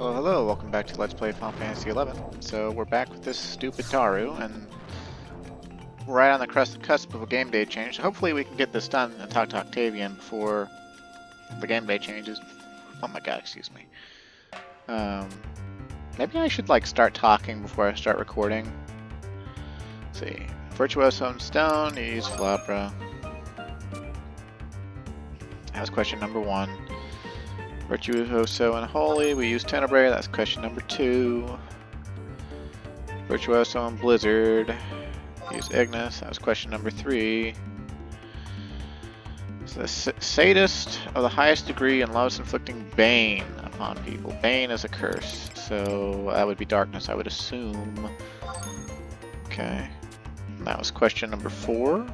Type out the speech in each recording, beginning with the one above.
Hello, hello, welcome back to Let's Play Final Fantasy XI. So we're back with this stupid Taru, and we're right on the cusp of a game day change. So hopefully we can get this done and talk to Octavian before the game day changes. Oh my god, excuse me. Maybe I should like start talking before I start recording. Let's see. Virtuoso and Stone, you use Falabra. That was question number 1. Virtuoso and Holy, we use Tenebrae, that's question number 2. Virtuoso and Blizzard, use Ignis, that was question number 3. So the sadist of the highest degree and loves inflicting bane upon people. Bane is a curse, so that would be darkness, I would assume. Okay, and that was question number 4.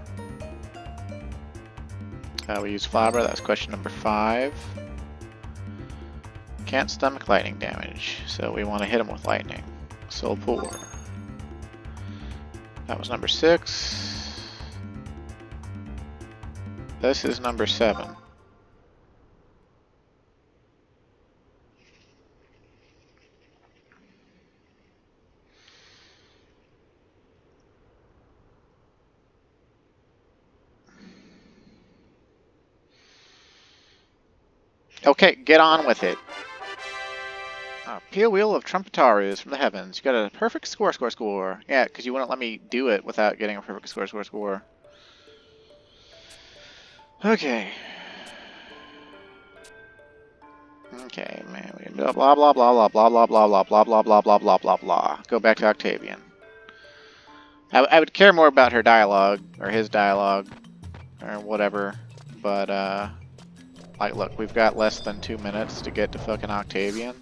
We use Falabra, that was question number 5. Can't stomach lightning damage, so we want to hit him with lightning. Soul Pour. That was number 6. This is number 7. Okay, get on with it. Peel Wheel of Trumpetarus from the heavens. You got a perfect score. Yeah, because you wouldn't let me do it without getting a perfect score. Okay. Okay, man. Blah blah blah blah blah blah blah blah blah blah blah blah blah blah blah blah. Go back to Octavian. I would care more about her dialogue or his dialogue or whatever, but like, look, we've got less than 2 minutes to get to fucking Octavian.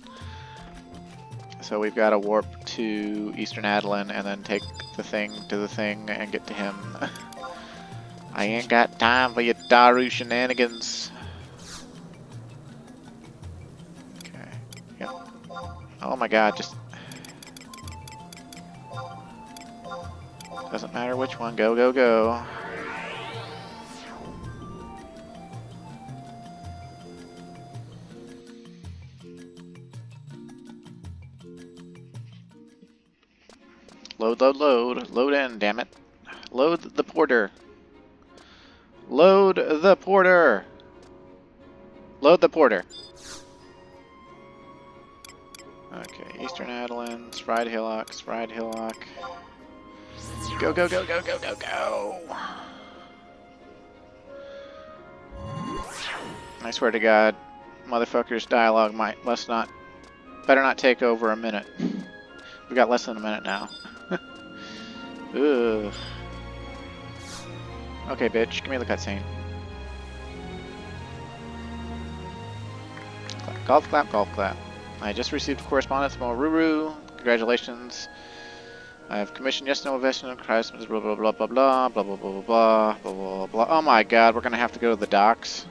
So we've got to warp to Eastern Adelan and then take the thing to the thing and get to him. I ain't got time for your Daru shenanigans. Okay. Yep. Oh my god, just... Doesn't matter which one. Go, go, go. Load, load, load. Load in, damn it. Load the porter. Load the porter. Load the porter. Okay, Eastern Adelan, Spride Hillock, Spride Hillock. Go, go, go, go, go, go, go. I swear to God, motherfucker's dialogue better not take over a minute. We got less than a minute now. Ugh. Okay, bitch, give me the cutscene. Golf clap, golf clap. I just received correspondence from Ruru. Congratulations. I have commissioned yes, no investment, Christ, blah blah blah blah blah blah blah blah blah blah blah blah blah. Oh my god, we're gonna have to go to the docks.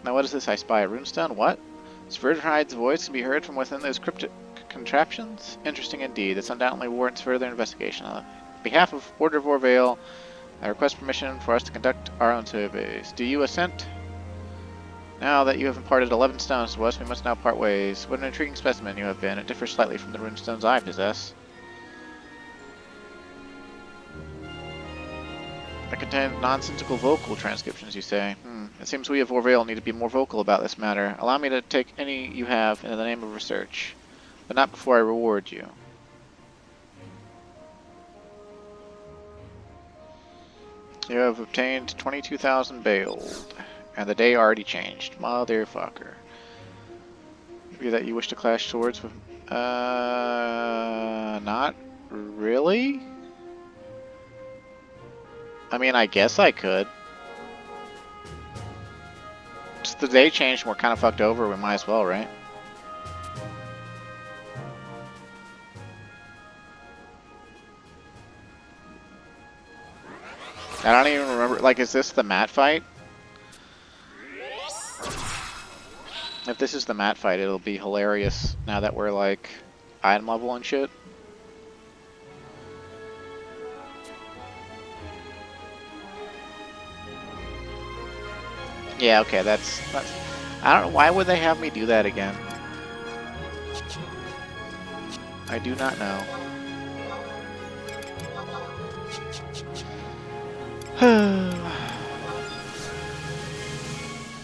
Now what is this? I spy a runestone? What? Sverdride's voice can be heard from within those cryptic contraptions? Interesting indeed. This undoubtedly warrants further investigation. On behalf of Order of Orvale, I request permission for us to conduct our own surveys. Do you assent? Now that you have imparted 11 stones to us, we must now part ways. What an intriguing specimen you have been. It differs slightly from the runestones I possess. That contain nonsensical vocal transcriptions, you say? It seems we of Orvale need to be more vocal about this matter. Allow me to take any you have in the name of research, but not before I reward you. You have obtained 22,000 bailed, and the day already changed. Motherfucker. Maybe that you wish to clash swords with... not really? I mean, I guess I could. Just the day changed and we're kind of fucked over, we might as well, right? I don't even remember, like, is this the mat fight? If this is the mat fight, it'll be hilarious now that we're, like, item level and shit. Yeah, okay, that's... I don't know, why would they have me do that again? I do not know.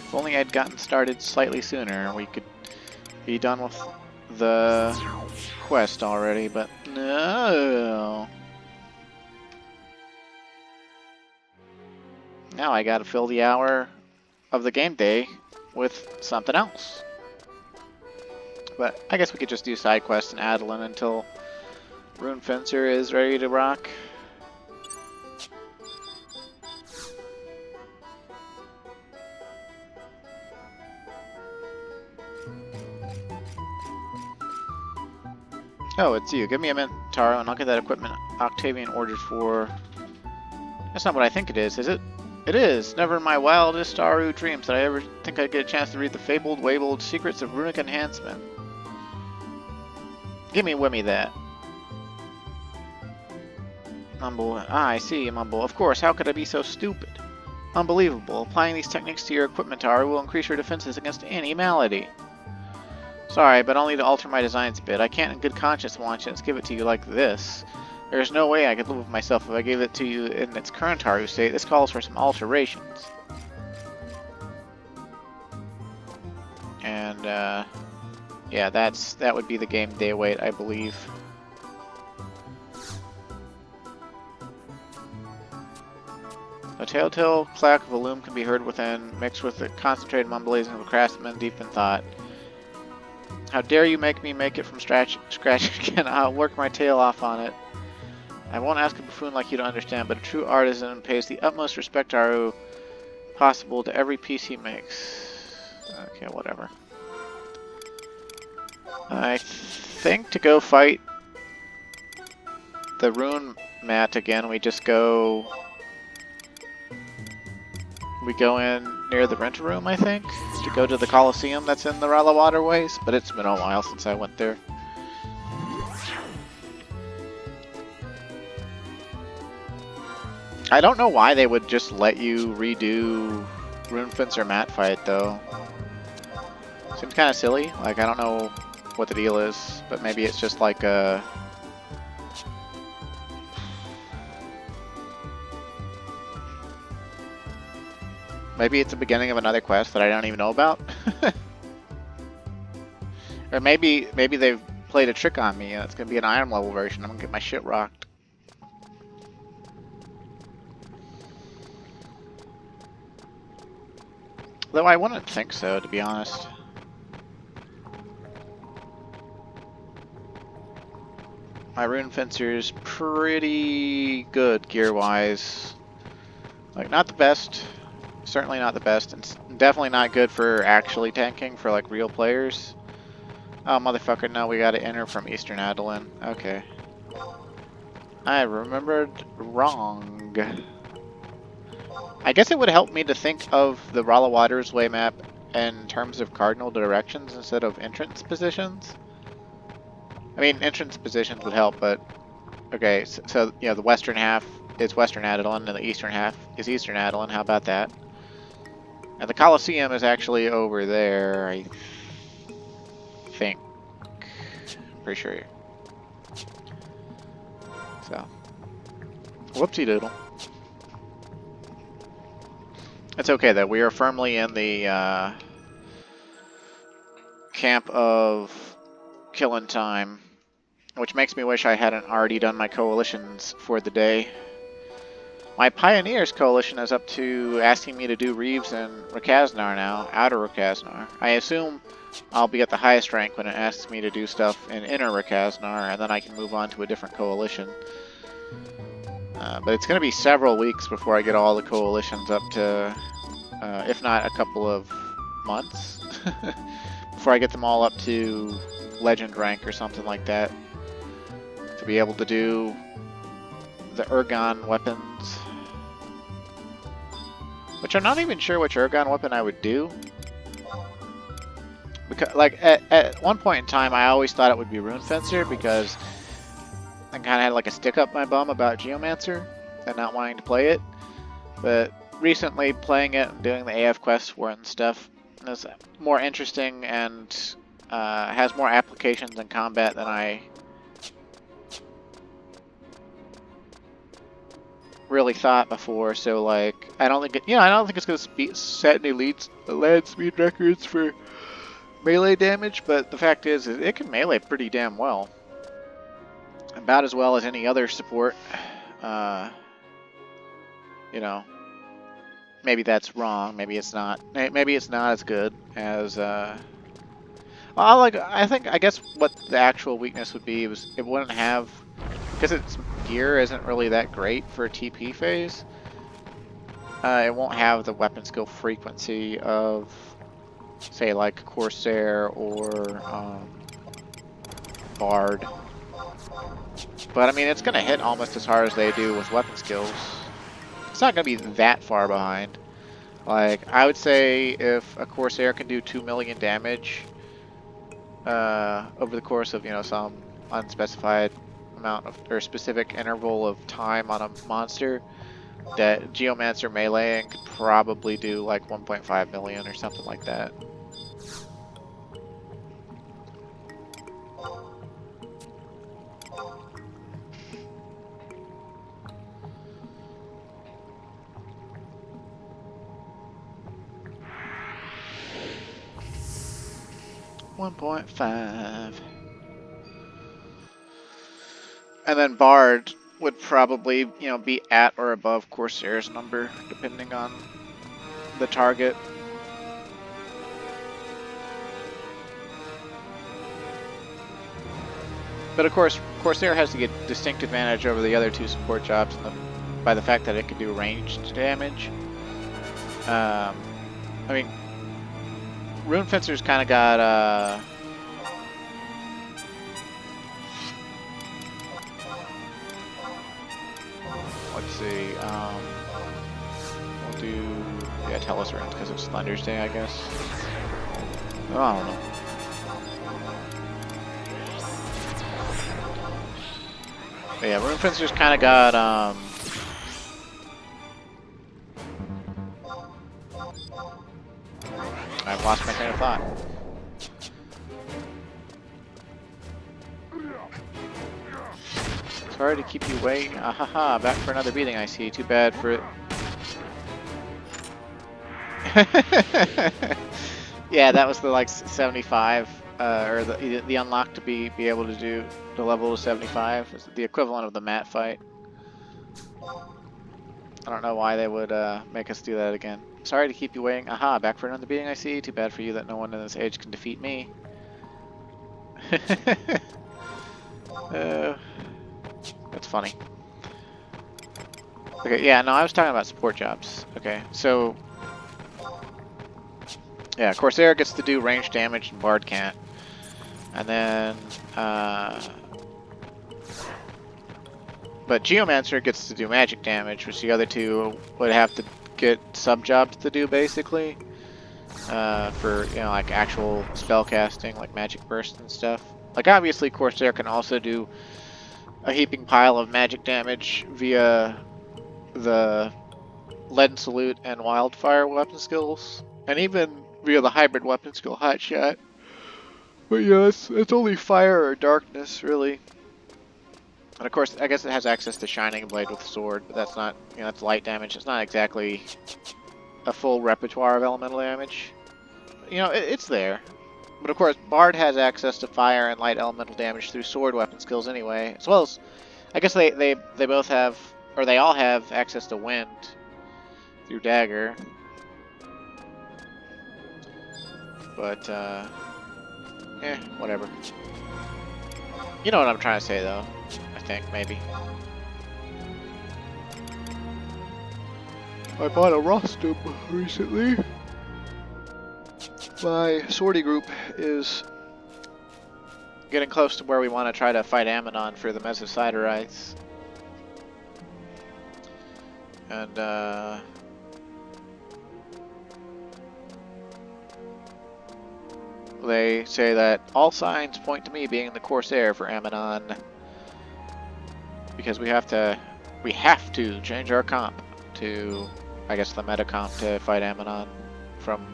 If only I'd gotten started slightly sooner, we could be done with the quest already, but no. Now I gotta fill the hour of the game day with something else. But I guess we could just do side quests in Adeline until Rune Fencer is ready to rock. Oh, it's you. Give me a mint, Taro, and I'll get that equipment Octavian ordered for. That's not what I think it is it? It is! Never in my wildest Staru dreams did I ever think I'd get a chance to read the fabled, wabled secrets of runic enhancement. Gimme Wimmy that. Mumble. Ah, I see, Mumble. Of course, how could I be so stupid? Unbelievable. Applying these techniques to your equipment, Taro, will increase your defenses against any malady. Sorry, but only to alter my designs a bit. I can't in good conscience launch it and give it to you like this. There's no way I could live with myself if I gave it to you in its current Taru state. This calls for some alterations. And, yeah, that would be the game day wait, I believe. A telltale clack of a loom can be heard within, mixed with the concentrated mumbling of a craftsman deep in thought. How dare you make me make it from scratch again? I'll work my tail off on it. I won't ask a buffoon like you to understand, but a true artisan pays the utmost respect possible to every piece he makes. Okay, whatever. I think to go fight the rune mat again, we just go... We go in near the renter room, I think, to go to the Coliseum that's in the Rala Waterways, but it's been a while since I went there. I don't know why they would just let you redo Rune Fencer mat fight, though. Seems kind of silly. Like, I don't know what the deal is, but maybe it's just like a... Maybe it's the beginning of another quest that I don't even know about. Or maybe they've played a trick on me and it's going to be an iron level version. I'm going to get my shit rocked. Though I wouldn't think so, to be honest. My Rune Fencer's pretty good gear-wise. Like, not the best. Certainly not the best, and definitely not good for actually tanking for like real players. Oh motherfucker, no, we gotta enter from Eastern Adeline. Okay. I remembered wrong. I guess it would help me to think of the Rala Waters Way map in terms of cardinal directions instead of entrance positions. I mean, entrance positions would help, but... Okay, so you know, the western half is Western Adeline, and the eastern half is Eastern Adeline. How about that? And the Coliseum is actually over there, I think. Pretty sure. So. Whoopsie doodle. It's okay though, we are firmly in the camp of killing time. Which makes me wish I hadn't already done my coalitions for the day. My Pioneers coalition is up to asking me to do Reeves and Rakaznar now, outer Rakaznar. I assume I'll be at the highest rank when it asks me to do stuff in inner Rakaznar, and then I can move on to a different coalition. But it's going to be several weeks before I get all the coalitions up to, if not a couple of months, before I get them all up to legend rank or something like that, to be able to do the Ergon weapons, which I'm not even sure which Ergon weapon I would do. Because, like, at one point in time, I always thought it would be Rune Fencer because I kind of had like a stick up my bum about Geomancer and not wanting to play it. But recently, playing it and doing the AF quests for it and stuff is more interesting and has more applications in combat than I really thought before. So like, I don't think I don't think it's gonna set any land speed records for melee damage. But the fact is it can melee pretty damn well, about as well as any other support. You know, maybe that's wrong. Maybe it's not. Maybe it's not as good as. Well, I guess what the actual weakness would be was it wouldn't have, because its gear isn't really that great for TP phase. It won't have the weapon skill frequency of, say, like Corsair or Bard. But I mean, it's gonna hit almost as hard as they do with weapon skills. It's not gonna be that far behind. Like, I would say if a Corsair can do 2 million damage over the course of, some unspecified amount of, or specific interval of time on a monster, that Geomancer meleeing could probably do like 1.5 million or something like that. $1.5. And then Bard would probably, be at or above Corsair's number, depending on the target. But of course, Corsair has the distinct advantage over the other two support jobs by the fact that it can do ranged damage. I mean, Rune Fencer's kind of got, let's see, we'll do, tell us runes because it's Thunder's Day, I guess. Oh, I don't know. But yeah, Rune Fencer's kind of got, I've lost my train of thought. Sorry to keep you waiting. Ahaha, back for another beating, I see. Too bad for it. Yeah, that was the like 75, or the unlock to be able to do the level of 75. It's the equivalent of the mat fight. I don't know why they would make us do that again. Sorry to keep you waiting. Aha, back for another beating, I see. Too bad for you that no one in this age can defeat me. That's funny. Okay, yeah, no, I was talking about support jobs. Okay, so... yeah, Corsair gets to do range damage and Bard can't. And then... but Geomancer gets to do magic damage, which the other two would have to get sub-jobs to do, basically. For, like actual spell casting, like magic burst and stuff. Like, obviously, Corsair can also do a heaping pile of magic damage via the Leaden Salute and Wildfire weapon skills, and even via the hybrid weapon skill Hotshot. But yeah, it's only fire or darkness, really. And of course, I guess it has access to Shining Blade with Sword, but that's not, that's light damage. It's not exactly a full repertoire of elemental damage. It's there. But of course, Bard has access to fire and light elemental damage through sword weapon skills anyway, as well as, I guess they both have, or they all have access to wind through dagger. But, whatever. You know what I'm trying to say, though. I think, maybe. I bought a rostrum recently. My sortie group is getting close to where we want to try to fight Ammonon for the Mesosiderites. And, they say that all signs point to me being the Corsair for Ammonon. Because we have to change our comp to, I guess, the meta comp to fight Ammonon from...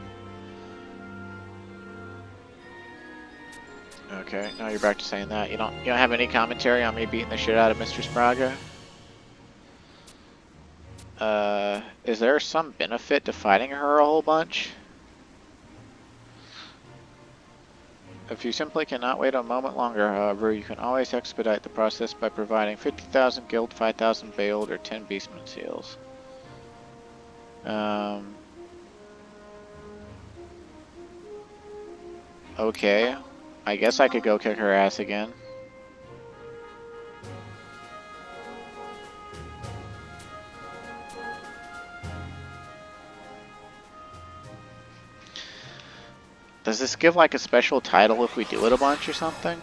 Okay, now you're back to saying that. You don't have any commentary on me beating the shit out of Mistress Braga? Is there some benefit to fighting her a whole bunch? If you simply cannot wait a moment longer, however, you can always expedite the process by providing 50,000 guild, 5,000 bailed, or 10 beastman seals. Okay. I guess I could go kick her ass again. Does this give like a special title if we do it a bunch or something?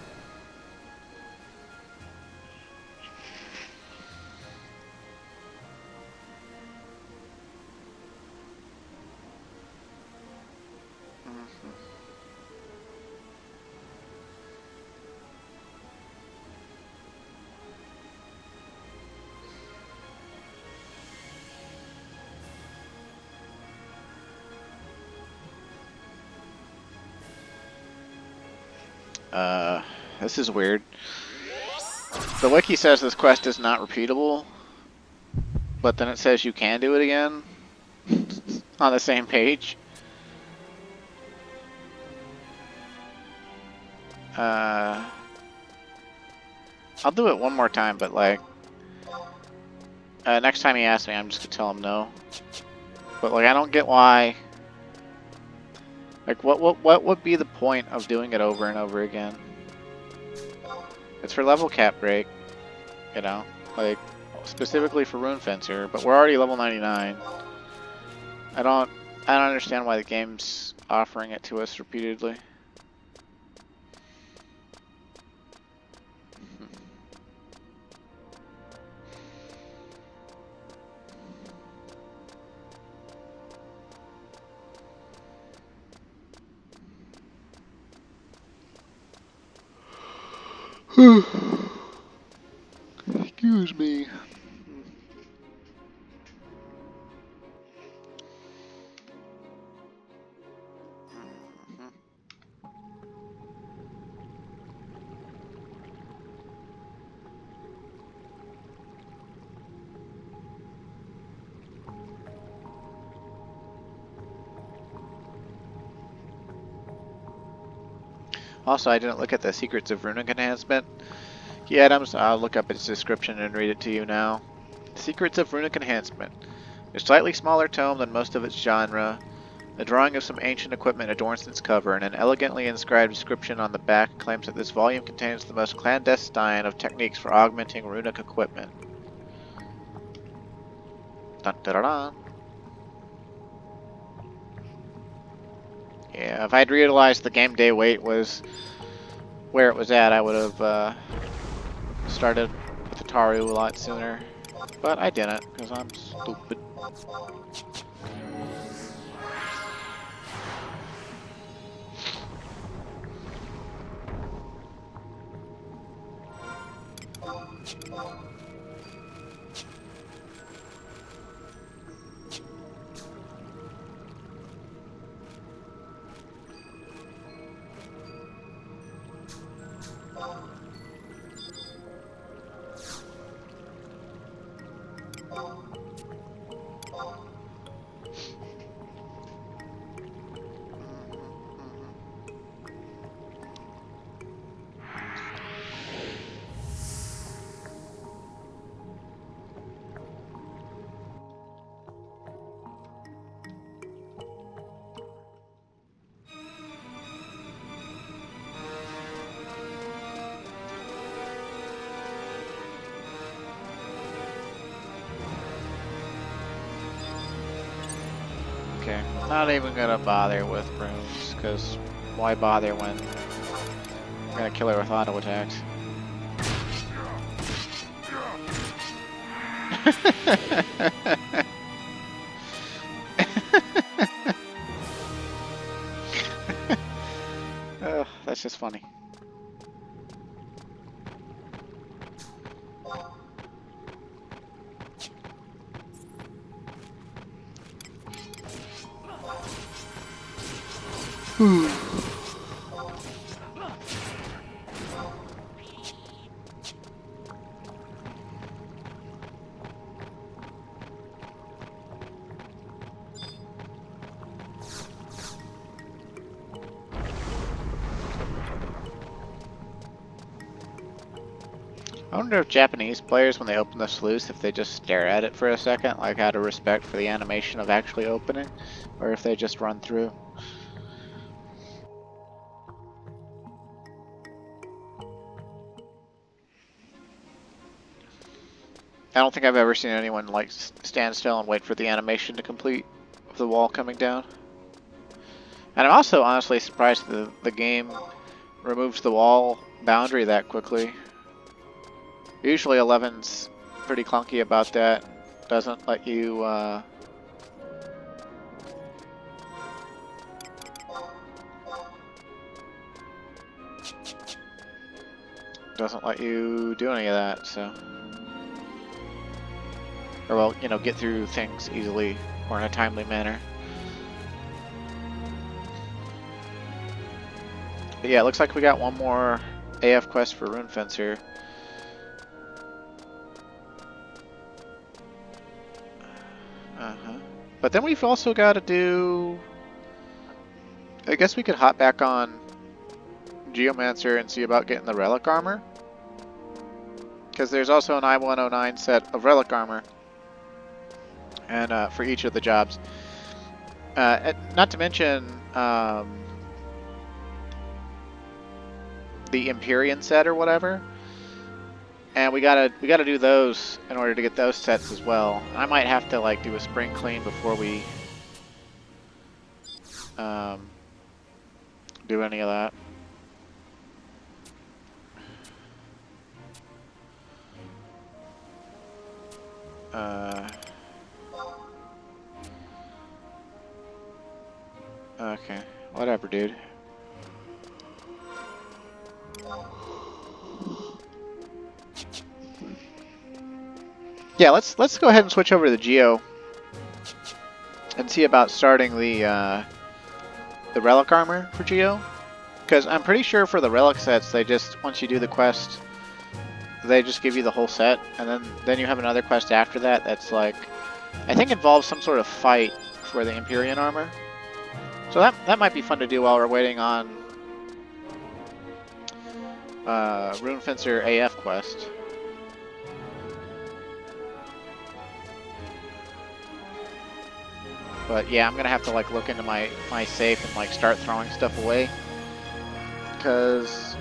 This is weird. The wiki says this quest is not repeatable, but then it says you can do it again on the same page. I'll do it one more time, but like, next time he asks me, I'm just gonna tell him no. But like, I don't get why. Like, what would be the point of doing it over and over again? It's for level cap break, you know, like specifically for Rune Fencer, but we're already level 99. I don't understand why the game's offering it to us repeatedly. Excuse me. Also, I didn't look at the Secrets of Runic Enhancement. Yeah, Adams, I'll look up its description and read it to you now. Secrets of Runic Enhancement. A slightly smaller tome than most of its genre. The drawing of some ancient equipment adorns its cover, and an elegantly inscribed description on the back claims that this volume contains the most clandestine of techniques for augmenting runic equipment. Dun, dun, dun, dun. Yeah, if I'd realized the game day wait was where it was at, I would have started with Ataru a lot sooner. But I didn't, because I'm stupid. Okay, not even gonna bother with runes, because why bother when I'm gonna kill her with auto attacks? Oh, that's just funny. I wonder if Japanese players, when they open the sluice, if they just stare at it for a second, like out of respect for the animation of actually opening, or if they just run through. I don't think I've ever seen anyone like stand still and wait for the animation to complete of the wall coming down. And I'm also honestly surprised the game removes the wall boundary that quickly. Usually 11's pretty clunky about that. Doesn't let you do any of that, so. Or well, you know, get through things easily or in a timely manner. But yeah, it looks like we got one more AF quest for Rune Fencer. But then we've also got to do... I guess we could hop back on Geomancer and see about getting the relic armor. Because there's also an I-109 set of relic armor. And for each of the jobs. Not to mention the Empyrean set or whatever. And we gotta do those in order to get those sets as well. I might have to like do a spring clean before we do any of that. Okay, whatever, dude. Yeah, let's go ahead and switch over to the Geo and see about starting the relic armor for Geo, because I'm pretty sure for the relic sets they just, once you do the quest, they just give you the whole set, and then you have another quest after that that's like, I think involves some sort of fight for the Empyrean armor. So that might be fun to do while we're waiting on Rune Fencer AF quest. But yeah, I'm gonna have to like look into my safe and like start throwing stuff away, because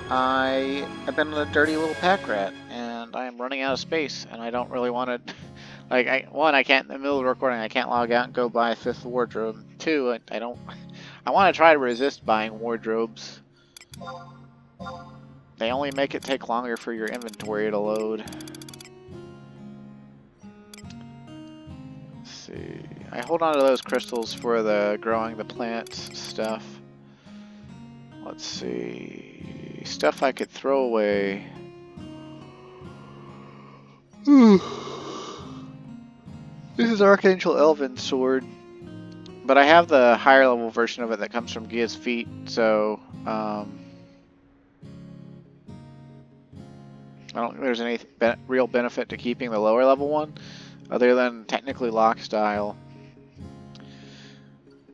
I have been a dirty little pack rat and I am running out of space, and I don't really want to. Like, I can't, in the middle of the recording, I can't log out and go buy a 5th wardrobe. 2, I don't. I want to try to resist buying wardrobes. They only make it take longer for your inventory to load. Let's see. I hold on to those crystals for the growing the plants stuff. Let's see. Stuff I could throw away. This is Archangel Elvin's sword. But I have the higher level version of it that comes from Gia's feet, so I don't think there's any real benefit to keeping the lower level one, other than technically lock style.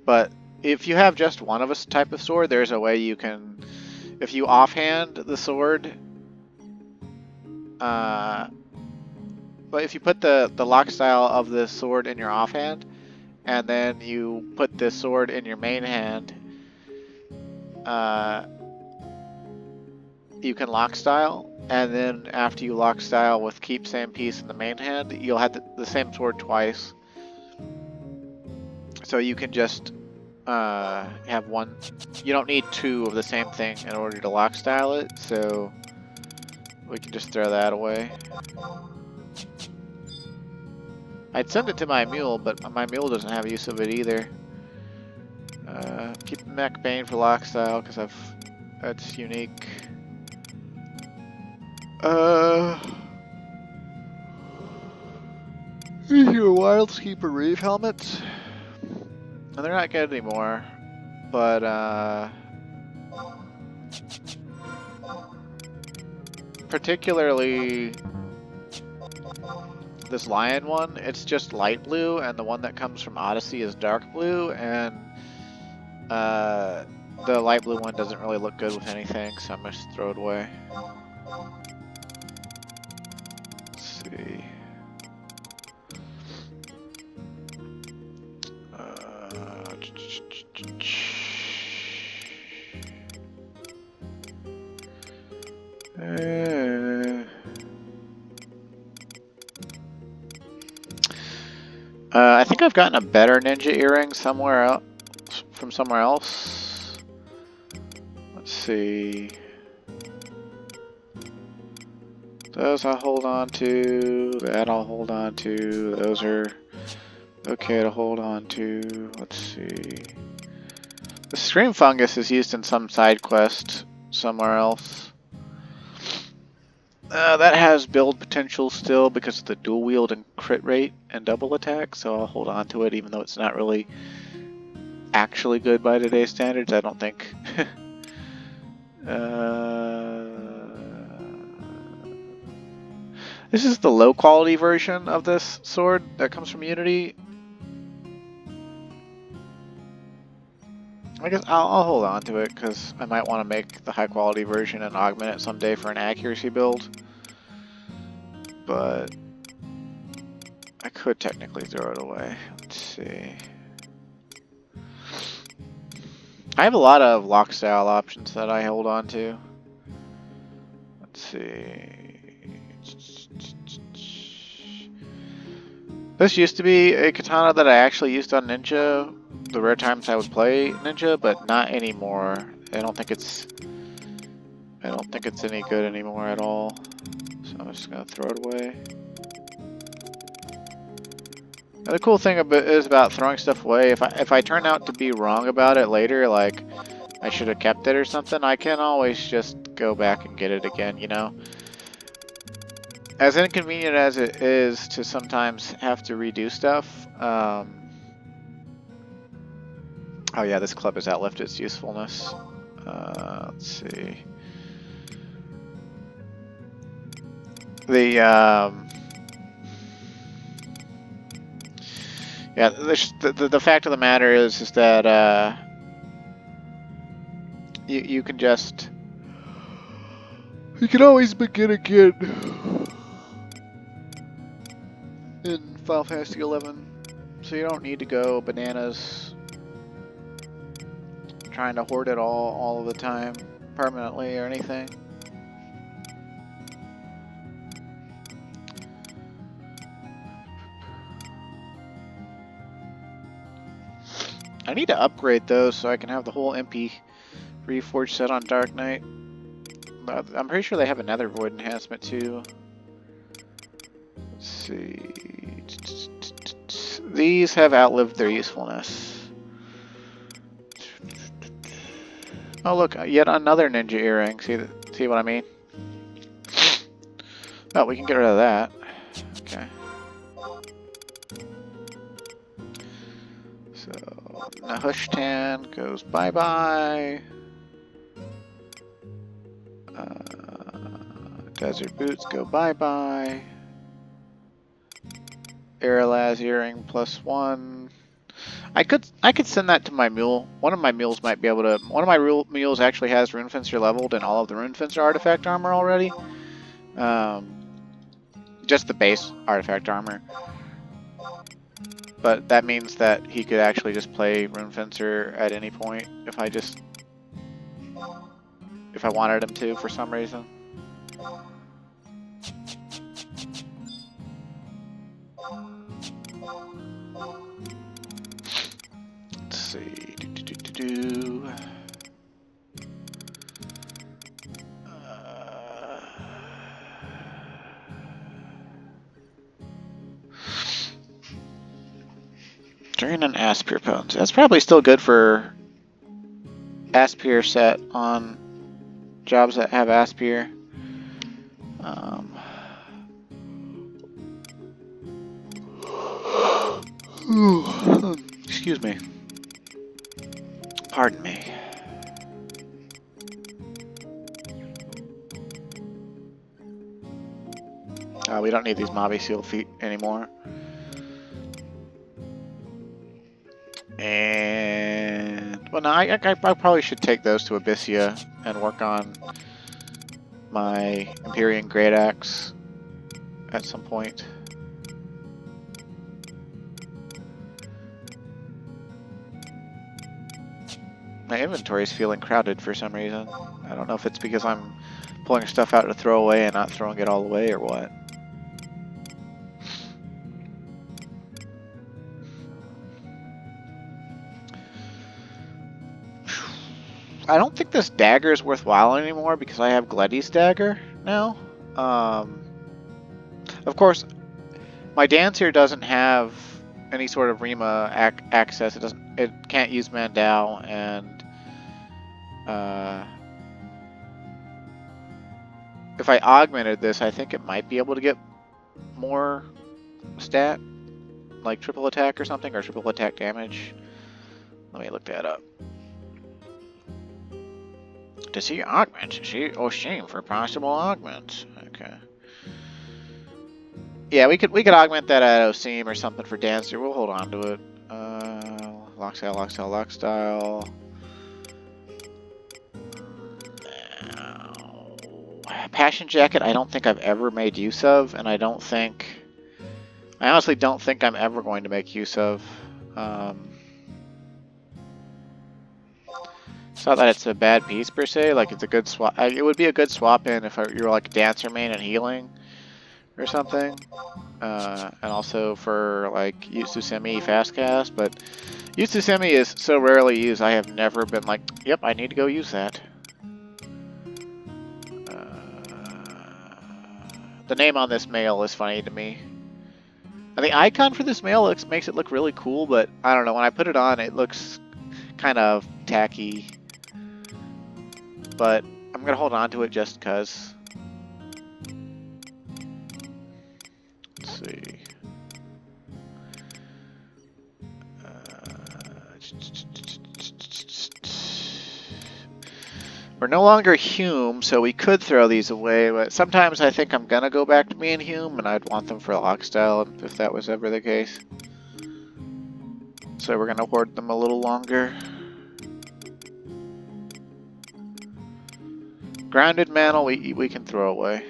But if you have just one of a type of sword, there's a way you can, if you offhand the sword, but if you put the lock style of the sword in your offhand, and then you put this sword in your main hand, you can lock style, and then after you lock style with keep same piece in the main hand, you'll have the same sword twice. So you can just have one. You don't need 2 of the same thing in order to lock style it, so we can just throw that away. I'd send it to my mule, but my mule doesn't have use of it either. Keep Mech Bane for lock style, because that's unique. These are Wildskeeper Reef helmets. And they're not good anymore, but particularly this lion one, it's just light blue, and the one that comes from Odyssey is dark blue, and the light blue one doesn't really look good with anything, so I'm gonna just throw it away. I think I've gotten a better ninja earring somewhere else, from somewhere else. Let's see. Those I'll hold on to. That I'll hold on to. Those are okay to hold on to. Let's see. The Scream Fungus is used in some side quest somewhere else. That has build potential still because of the dual wield and crit rate and double attack, so I'll hold on to it even though it's not really actually good by today's standards, I don't think. This is the low quality version of this sword that comes from Unity. I guess I'll hold on to it because I might want to make the high quality version and augment it someday for an accuracy build. But I could technically throw it away. Let's see. I have a lot of lock style options that I hold on to. Let's see. This used to be a katana that I actually used on Ninja the rare times I would play Ninja, but not anymore. I don't think it's any good anymore at all. So I'm just gonna throw it away. Now, the cool thing is about throwing stuff away, if I turn out to be wrong about it later, like I should have kept it or something, I can always just go back and get it again, you know? As inconvenient as it is to sometimes have to redo stuff, oh yeah, this club has outlived its usefulness. Let's see. Yeah, the fact of the matter is that you can just always begin again in Final Fantasy XI, so you don't need to go bananas trying to hoard it all of the time permanently or anything. I need to upgrade those so I can have the whole MP Reforged set on Dark Knight. I'm pretty sure they have a Nether Void enhancement too. Let's see. These have outlived their usefulness. Oh look, yet another ninja earring. See what I mean? Oh, we can get rid of that. Okay. So Nahushtan goes bye-bye. Desert Boots go bye-bye. Aralaz earring +1. I could send that to my mule. One of my mules might be able to. One of my mules actually has Rune Fencer leveled and all of the Rune Fencer artifact armor already. Just the base artifact armor. But that means that he could actually just play Rune Fencer at any point if I wanted him to for some reason. Let's see. Drain and Aspire Pones. That's probably still good for Aspire set on jobs that have Aspire. Excuse me. Pardon me. We don't need these Mobby Seal feet anymore. And well, no, I probably should take those to Abyssia and work on my Empyrean Great Axe at some point. My inventory is feeling crowded for some reason. I don't know if it's because I'm pulling stuff out to throw away and not throwing it all away or what. I don't think this dagger is worthwhile anymore because I have Gleddy's dagger now. Of course, my dancer doesn't have any sort of Rima access. It can't use Mandao, and if I augmented this, I think it might be able to get more stat, like triple attack or something, or triple attack damage. Let me look that up. To see augments, see Oshame for possible augments. Okay. Yeah, we could augment that at Osim or something for Dancer. We'll hold on to it. Lock style. Passion Jacket I don't think I've ever made use of, and I honestly don't think I'm ever going to make use of. It's not that it's a bad piece per se, like it's a good swap. It would be a good swap in if you were like Dancer main and healing or something. And also for like Yutsusemi fast cast, but Yutsusemi is so rarely used, I have never been like, yep, I need to go use that. The name on this mail is funny to me. And the icon for this mail makes it look really cool, but I don't know, when I put it on, it looks kind of tacky. But I'm going to hold on to it just because. Let's see. We're no longer Hume, so we could throw these away, but sometimes I think I'm gonna go back to being Hume, and I'd want them for lock style if that was ever the case. So we're gonna hoard them a little longer. Grounded Mantle we can throw away.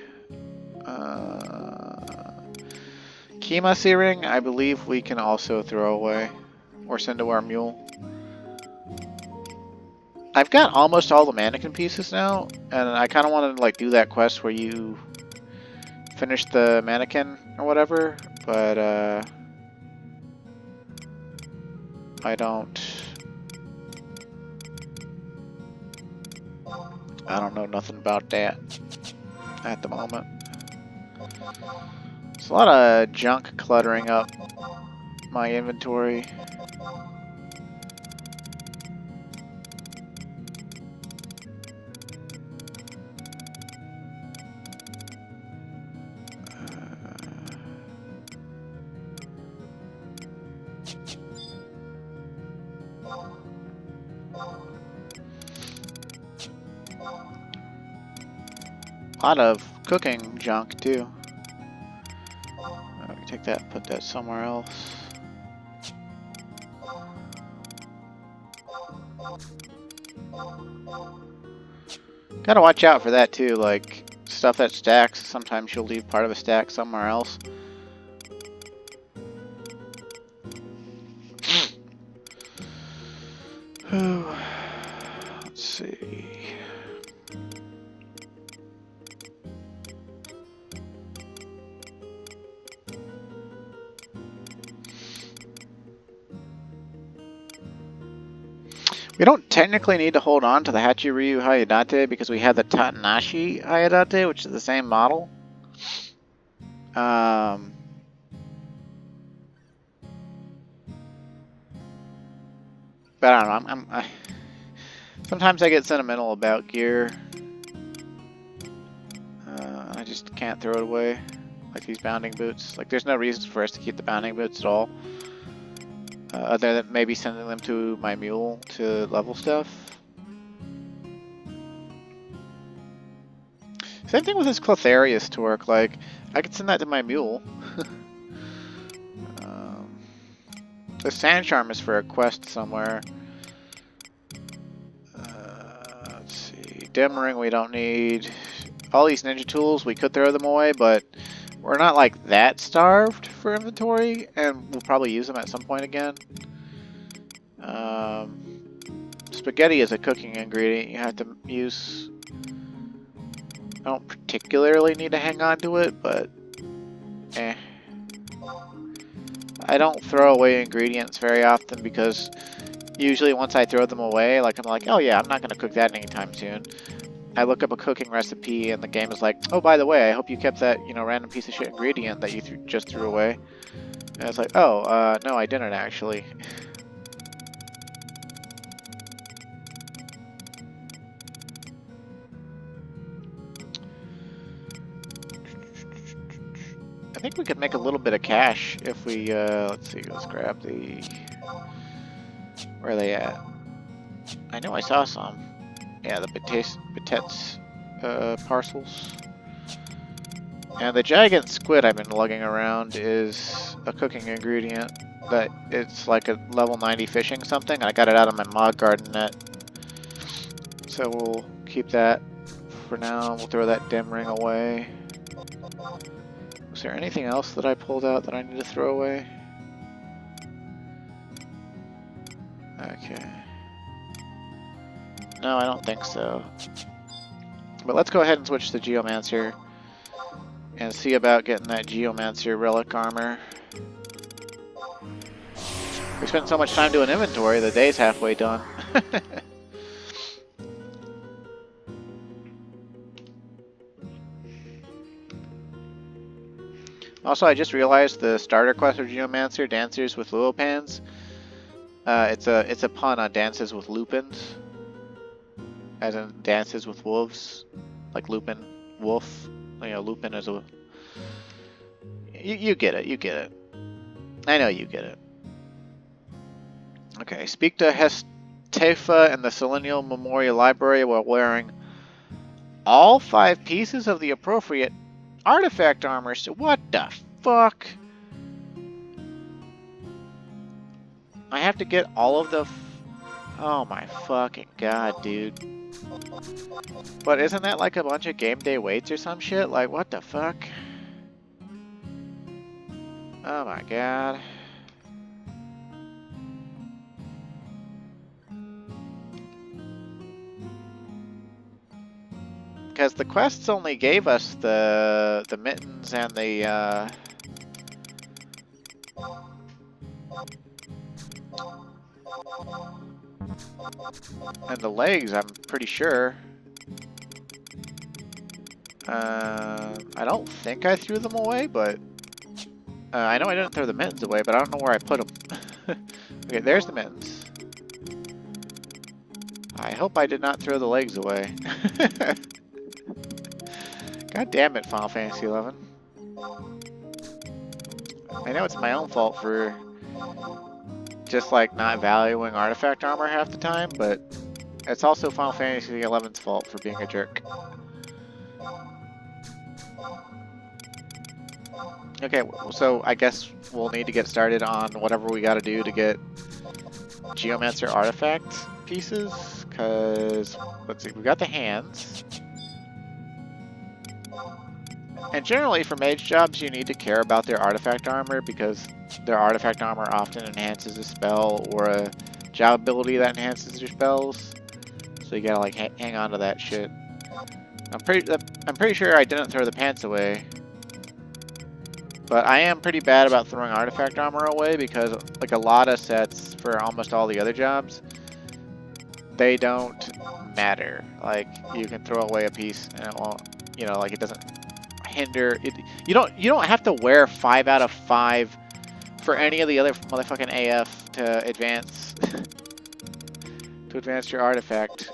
Kima Searing, I believe we can also throw away. Or send to our mule. I've got almost all the mannequin pieces now, and I kind of want to like do that quest where you finish the mannequin or whatever, but I don't know nothing about that at the moment. There's a lot of junk cluttering up my inventory. A lot of cooking junk too. We can take that and put that somewhere else. Gotta watch out for that too, like stuff that stacks, sometimes you'll leave part of a stack somewhere else. Let's see. We don't technically need to hold on to the Hachiryu Hayadate because we have the Tatanashi Hayadate, which is the same model. But I don't know. Sometimes I get sentimental about gear. I just can't throw it away, like these bounding boots. Like, there's no reason for us to keep the bounding boots at all. Other than maybe sending them to my mule to level stuff. Same thing with this Clotharius torque, like, I could send that to my mule. The Sand Charm is for a quest somewhere. Let's see, Dim Ring we don't need. All these ninja tools, we could throw them away, but we're not like that starved for inventory, and we'll probably use them at some point again. spaghetti is a cooking ingredient you have to use. I don't particularly need to hang on to it, but eh. I don't throw away ingredients very often because usually once I throw them away, like I'm like, oh yeah, I'm not going to cook that anytime soon. I look up a cooking recipe and the game is like, oh, by the way, I hope you kept that, you know, random piece of shit ingredient that you just threw away. And it's like, oh, no, I didn't actually. I think we could make a little bit of cash if we, let's see, let's grab the, where are they at? I know I saw some. Yeah, the Batet's parcels. And the giant squid I've been lugging around is a cooking ingredient that it's like a level 90 fishing something. I got it out of my mod garden net. So we'll keep that for now. We'll throw that dim ring away. Was there anything else that I pulled out that I need to throw away? Okay. No, I don't think so. But let's go ahead and switch to Geomancer and see about getting that Geomancer relic armor. We spent so much time doing inventory, the day's halfway done. Also, I just realized the starter quest for Geomancer, Dancers with Luopans. It's a pun on Dances with Lupins, as in Dances with Wolves, like Lupin, wolf. You know, Lupin is a. You get it. You get it. I know you get it. Okay, speak to Hestefa in the Selenial Memorial Library while wearing all 5 pieces of the appropriate artifact armor. So what the fuck? I have to get all of the... Oh my fucking god, dude. But isn't that like a bunch of game day waits or some shit? Like, what the fuck? Oh my god. Because the quests only gave us the mittens and the legs, I'm pretty sure. I don't think I threw them away, but I know I didn't throw the mittens away, but I don't know where I put them. Okay, there's the mittens. I hope I did not throw the legs away. God damn it, Final Fantasy XI. I know it's my own fault for just like not valuing artifact armor half the time, but it's also Final Fantasy XI's fault for being a jerk. Okay, so I guess we'll need to get started on whatever we gotta do to get Geomancer artifact pieces, because, let's see, we got the hands. And generally for mage jobs you need to care about their artifact armor because their artifact armor often enhances a spell or a job ability that enhances your spells. So you gotta like hang on to that shit. I'm pretty sure I didn't throw the pants away. But I am pretty bad about throwing artifact armor away because like a lot of sets for almost all the other jobs, they don't matter. Like you can throw away a piece and it won't, you know, like it doesn't hinder it. You don't have to wear 5 out of 5 for any of the other motherfucking AF to advance your artifact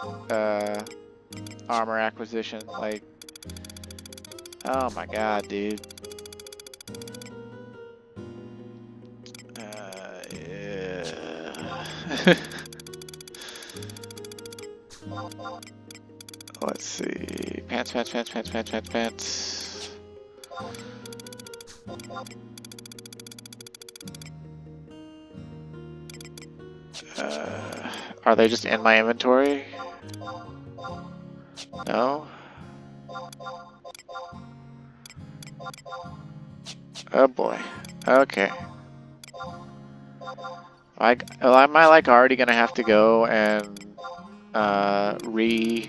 armor acquisition. Like, oh my god, dude. Yeah. Let's see. Pants. Are they just in my inventory? No? Oh boy. Okay. Am I like already gonna have to go and erase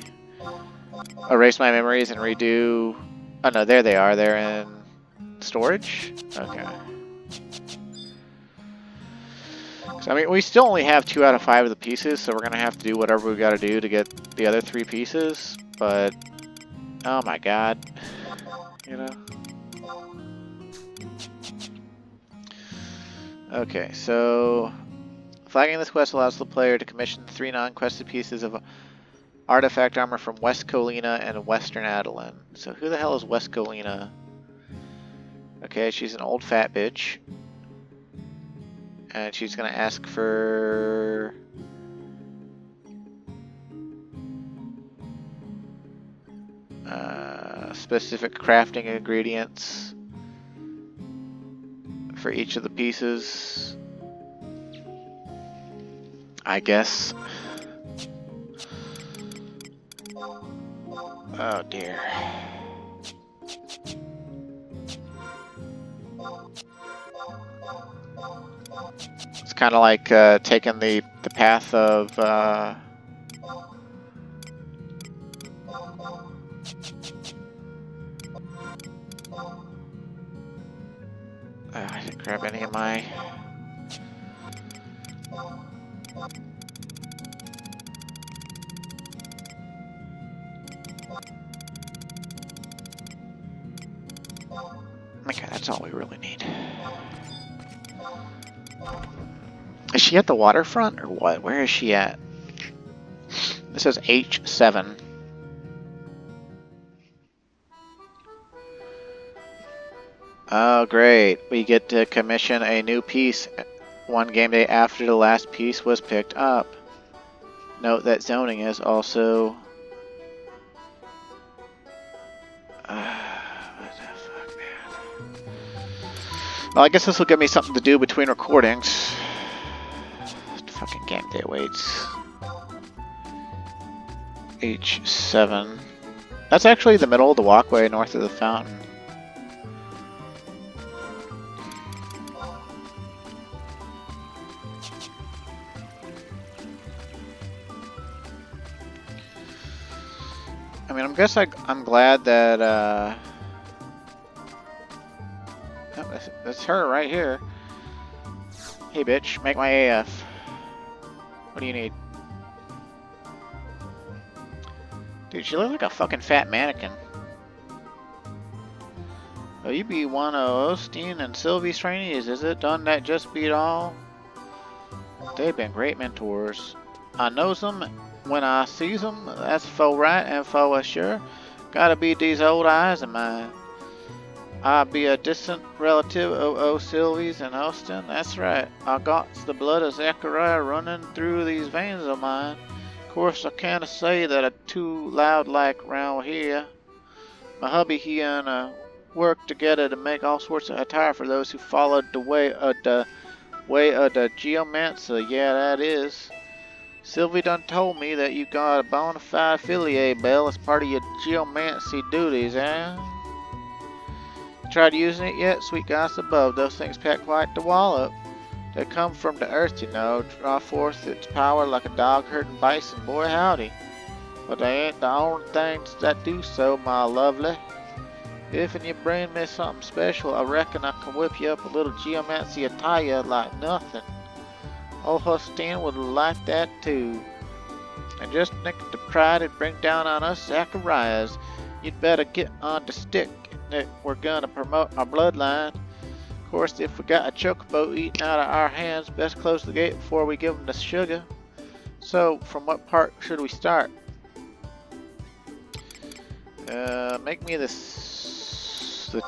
my memories and redo. Oh no, there they are. They're in storage. Okay. So, I mean, we still only have 2 out of 5 of the pieces, so we're gonna have to do whatever we gotta do to get the other 3 pieces. But oh my god, you know. Okay, so flagging this quest allows the player to commission 3 non-quested pieces of artifact armor from West Colina and Western Adeline. So who the hell is West Colina? Okay, she's an old fat bitch. And she's gonna ask for... specific crafting ingredients for each of the pieces, I guess. Oh dear. It's kind of like taking the path of I didn't grab any of my... Okay, that's all we really need. Is she at the waterfront or what? Where is she at? This says H7. Oh, great. We get to commission a new piece 1 game day after the last piece was picked up. Note that zoning is also... what the fuck, man? Well, I guess this will give me something to do between recordings. Fucking game day waits. H7. That's actually the middle of the walkway north of the fountain. I mean, I'm glad that, oh, that's her right here. Hey, bitch, make my AF. What do you need? Dude, she looks like a fucking fat mannequin. Oh, you be one of Osteen and Sylvie's trainees, is it? Done that just beat all? They've been great mentors. I knows them when I sees them. That's for right and for sure. Gotta be these old eyes of mine. I be a distant relative of Sylvie's and Austin. That's right. I got the blood of Zachariah running through these veins of mine. Of course, I can't say that I'm too loud like round here. My hubby, he and work together to make all sorts of attire for those who followed the way of the geomancer. Yeah, that is. Sylvie done told me that you got a bona fide affiliate bell as part of your geomancy duties, eh? Tried using it yet? Sweet gods above, those things pack quite the wallop. They come from the earth, you know, draw forth its power like a dog herding bison, boy howdy. But they ain't the only things that do so, my lovely. If and you bring me something special, I reckon I can whip you up a little geomancy attire like nothing. Old Hosteen would like that too. And just think of the pride it'd bring down on us Zacharias. You'd better get on the stick. We're gonna promote our bloodline. Of course, if we got a chocobo eating out of our hands, best close the gate before we give them the sugar. So, from what part should we start? Make me the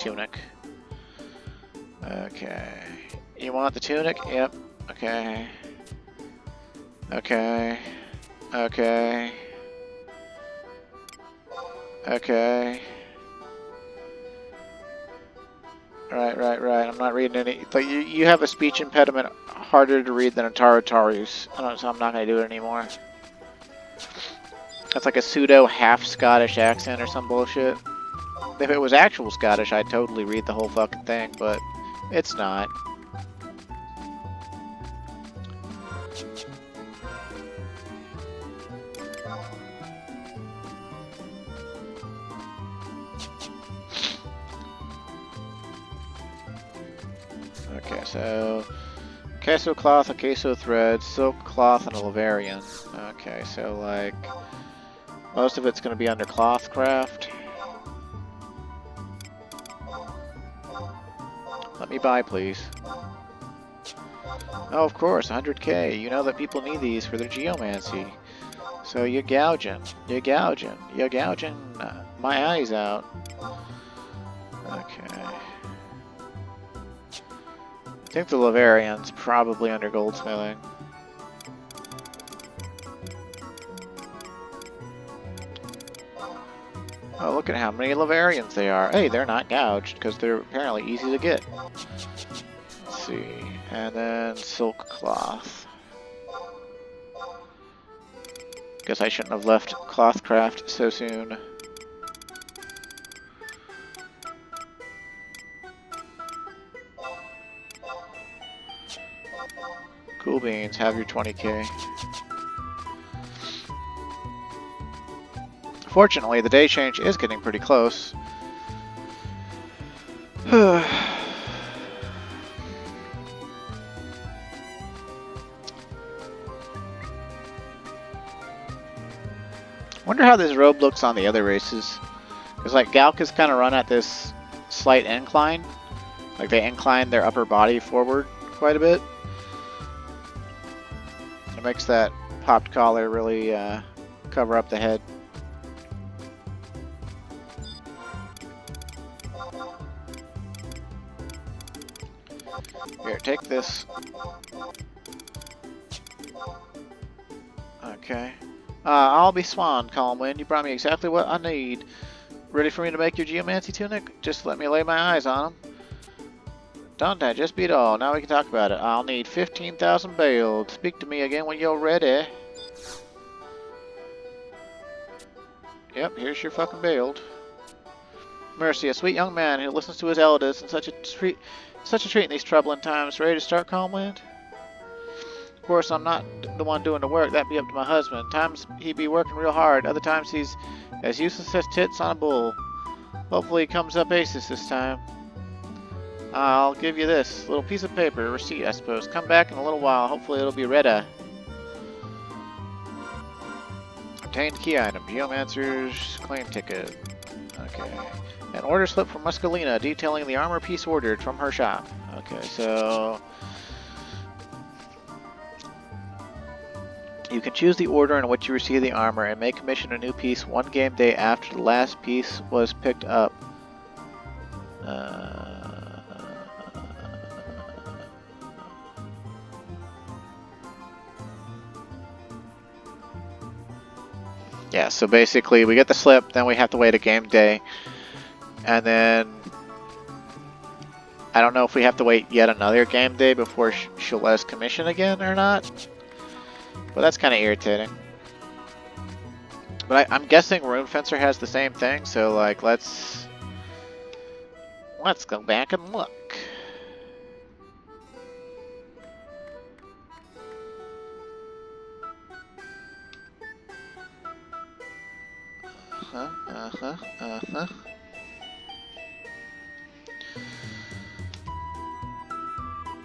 tunic. Okay. You want the tunic? Yep. Okay. Okay. Okay. Okay. Right. I'm not reading any. Like you have a speech impediment harder to read than a Tarataru's. So I'm not gonna do it anymore. That's like a pseudo half Scottish accent or some bullshit. If it was actual Scottish, I'd totally read the whole fucking thing, but it's not. Okay, so queso cloth, a queso thread, silk cloth, and a Lavarian. Okay, so like most of it's going to be under cloth craft. Let me buy, please. Oh, of course, 100k. You know that people need these for their geomancy. So you're gouging. You're gouging. You're gouging my eyes out. Okay. I think the Lavarian's probably under goldsmithing. Oh, look at how many Lavarians they are. Hey, they're not gouged, because they're apparently easy to get. Let's see. And then silk cloth. Guess I shouldn't have left cloth craft so soon. Cool beans, have your 20k. Fortunately, the day change is getting pretty close. Wonder how this road looks on the other races. Because like Galca's kind of run at this slight incline. Like they incline their upper body forward quite a bit. It makes that popped collar really cover up the head. Here, take this. Okay. I'll be Swan, Calm Wind. You brought me exactly what I need. Ready for me to make your geomancy tunic? Just let me lay my eyes on them. Don't I just beat all? Now we can talk about it. I'll need 15,000 bales. Speak to me again when you're ready. Yep, here's your fucking bale. Mercy, a sweet young man who listens to his elders and such a treat in these troubling times. Ready to start, Calm Wind? Of course, I'm not the one doing the work. That'd be up to my husband. Times he'd be working real hard. Other times he's as useless as tits on a bull. Hopefully he comes up aces this time. I'll give you this little piece of paper, a receipt, I suppose. Come back in a little while. Hopefully it'll be ready. Obtained key item. Geomancer's claim ticket. Okay. An order slip from Muscalina detailing the armor piece ordered from her shop. Okay, so you can choose the order in which you receive the armor and may commission a new piece one game day after the last piece was picked up. Yeah, so basically we get the slip, then we have to wait a game day, and then I don't know if we have to wait yet another game day before she'll let us commission again or not. But that's kind of irritating. But I'm guessing Rune Fencer has the same thing, so like let's go back and look.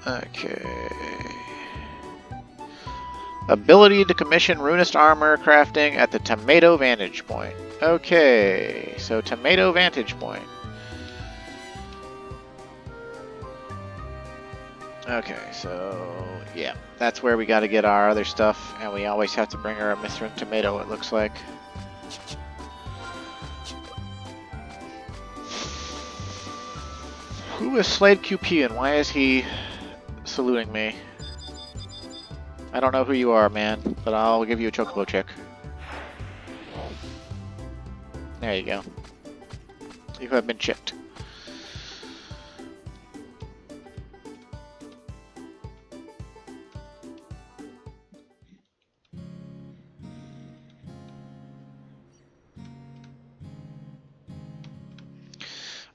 Okay. Ability to commission runist armor crafting at the Tomato Vantage Point. Okay, so Tomato Vantage Point. Okay, so yeah, that's where we got to get our other stuff, and we always have to bring her a Mithrin tomato, it looks like. Who is Slade QP and why is he saluting me? I don't know who you are, man, but I'll give you a chocobo check. There you go. You have been chipped.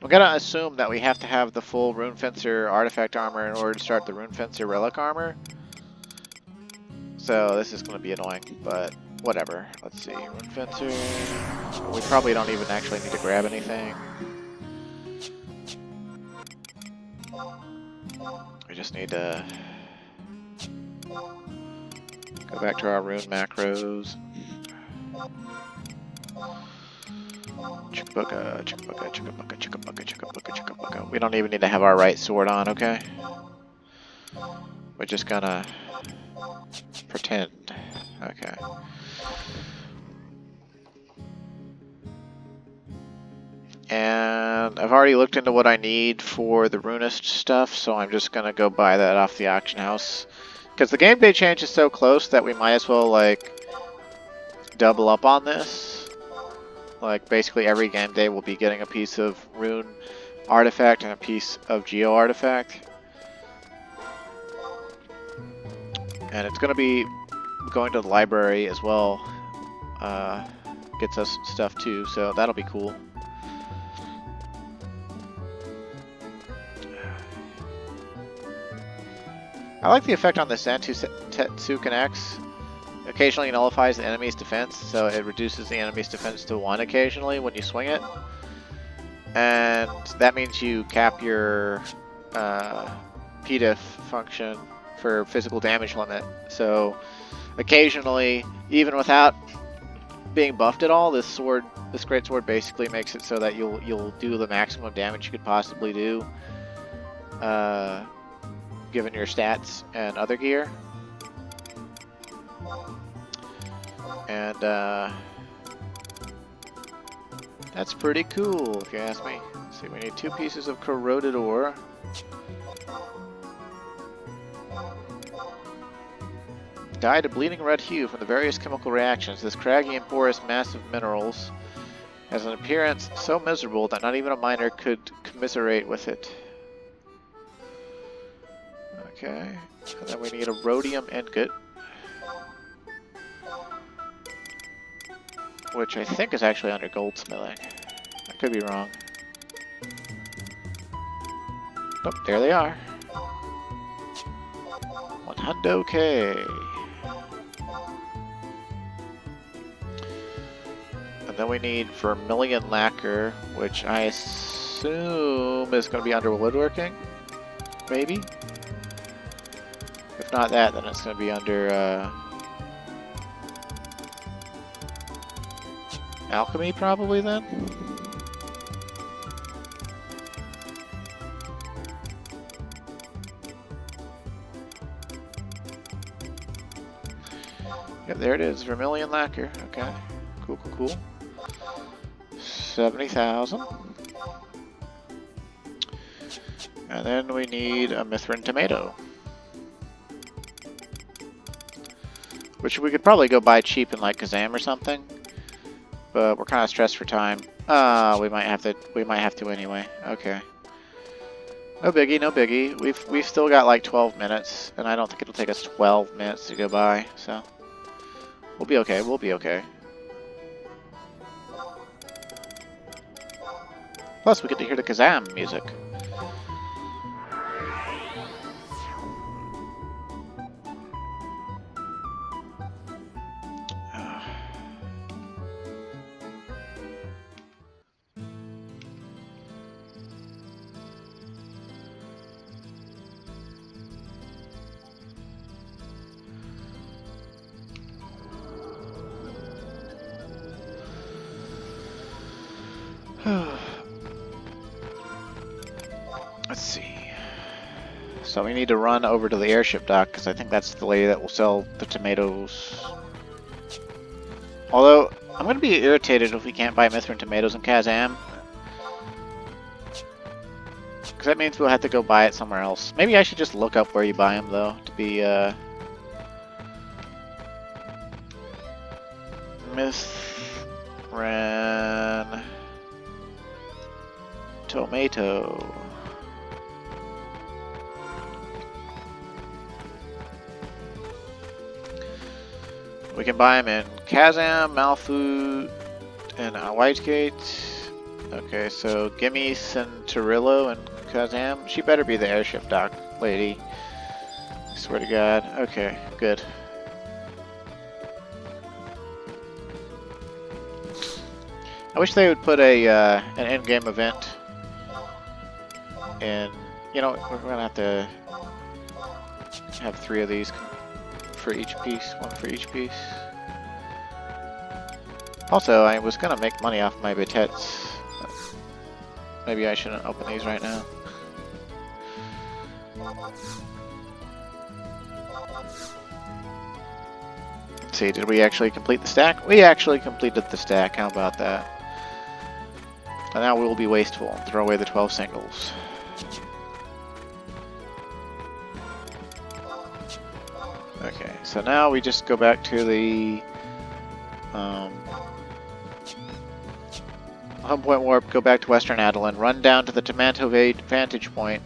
I'm gonna assume that we have to have the full Rune Fencer artifact armor in order to start the Rune Fencer relic armor. So this is gonna be annoying, but whatever. Let's see, Rune Fencer. We probably don't even actually need to grab anything. We just need to go back to our rune macros. Chickabucka, chickabucka, chickabucka, chickabucka, chickabucka, chickabucka. We don't even need to have our right sword on, okay? We're just gonna pretend. Okay. And I've already looked into what I need for the runist stuff, so I'm just gonna go buy that off the auction house. Because the game day change is so close that we might as well, like, double up on this. Like, basically every game day we'll be getting a piece of rune artifact and a piece of geo artifact. And it's gonna be going to the library as well. Gets us stuff too, so that'll be cool. I like the effect on the Tetsuken X. Occasionally nullifies the enemy's defense, so it reduces the enemy's defense to 1 occasionally when you swing it. And that means you cap your PDIF function for physical damage limit. So occasionally, even without being buffed at all, this great sword basically makes it so that you'll do the maximum damage you could possibly do. Given your stats and other gear. And that's pretty cool if you ask me. Let's see, we need 2 pieces of corroded ore. Dyed a bleeding red hue from the various chemical reactions. This craggy and porous mass of minerals has an appearance so miserable that not even a miner could commiserate with it. Okay, and then we need a rhodium ingot, which I think is actually under goldsmithing. I could be wrong. Oh, there they are. 100K. And then we need vermilion lacquer, which I assume is going to be under woodworking, maybe? If not that, then it's going to be under alchemy, probably, then? Yep, there it is, vermilion lacquer. Okay, cool, cool, cool. 70,000. And then we need a Mithrin tomato, which we could probably go buy cheap in like Kazam or something, but we're kind of stressed for time. We might have to anyway. Okay. No biggie, no biggie. We've still got like 12 minutes, and I don't think it'll take us 12 minutes to go by, so we'll be okay. We'll be okay. Plus, we get to hear the Kazam music. Let's see. So we need to run over to the airship dock, because I think that's the lady that will sell the tomatoes. Although, I'm going to be irritated if we can't buy Mithrin tomatoes in Kazam. Because that means we'll have to go buy it somewhere else. Maybe I should just look up where you buy them, though, to be, Mithrin tomato. We can buy them in Kazam, Malfoot, and Whitegate. Okay, so gimme Centurillo and Kazam. She better be the airship dock lady. I swear to God. Okay, good. I wish they would put a an in-game event in. You know, we're gonna have to Have 3 of these for each piece, 1 for each piece. Also, I was gonna make money off my batettes. Maybe I shouldn't open these right now. Let's see, did we actually complete the stack? We actually completed the stack, how about that? And now we will be wasteful and throw away the 12 singles. Okay, so now we just go back to the home point warp, go back to Western Adelan, run down to the Tomato vantage point,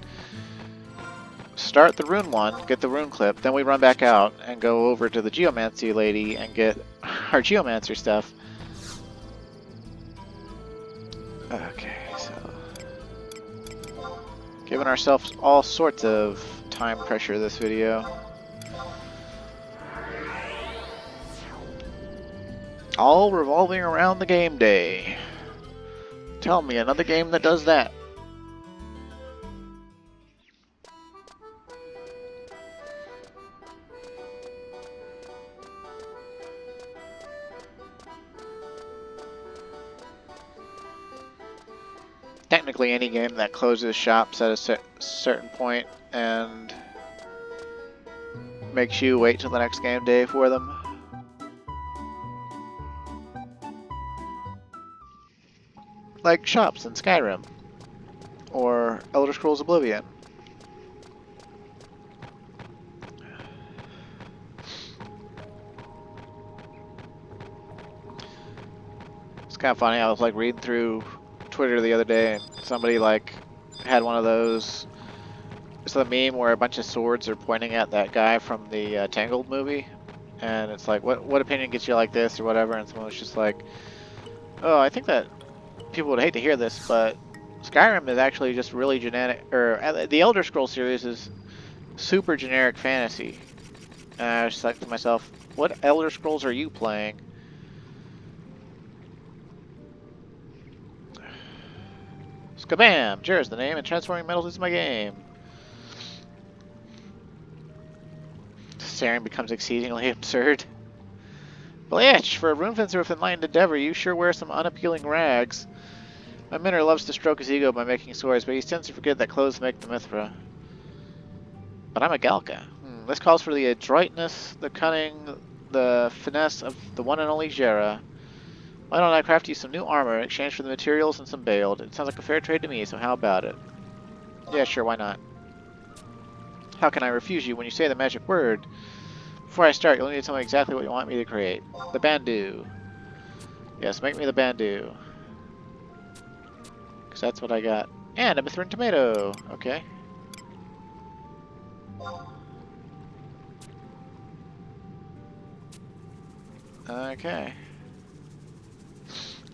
start the rune one, get the rune clip, then we run back out and go over to the Geomancy lady and get our Geomancer stuff. Okay, so giving ourselves all sorts of time pressure this video. All revolving around the game day. Tell me another game that does that. Technically any game that closes shops at a certain point and makes you wait till the next game day for them. Like shops in Skyrim or Elder Scrolls Oblivion. It's kind of funny, I was like reading through Twitter the other day and somebody like had one of those, it's a meme where a bunch of swords are pointing at that guy from the Tangled movie, and it's like, what opinion gets you like this or whatever, and someone was just like, oh, I think that people would hate to hear this, but Skyrim is actually just really generic, or the Elder Scrolls series is super generic fantasy. And I was just like to myself, what Elder Scrolls are you playing? Skabam! Jira's the name, and transforming metals is my game. Staring becomes exceedingly absurd. Bletch, for a Rune Fencer with enlightened endeavor, you sure wear some unappealing rags. My Minner loves to stroke his ego by making swords, but he tends to forget that clothes make the Mithra. But I'm a Galka. This calls for the adroitness, the cunning, the finesse of the one and only Jera. Why don't I craft you some new armor in exchange for the materials and some baled? It sounds like a fair trade to me, so how about it? Yeah, sure, why not? How can I refuse you when you say the magic word? Before I start, you'll need to tell me exactly what you want me to create. The Bandu. Yes, make me the Bandu. Because that's what I got. And a Mithrin tomato. Okay. Okay.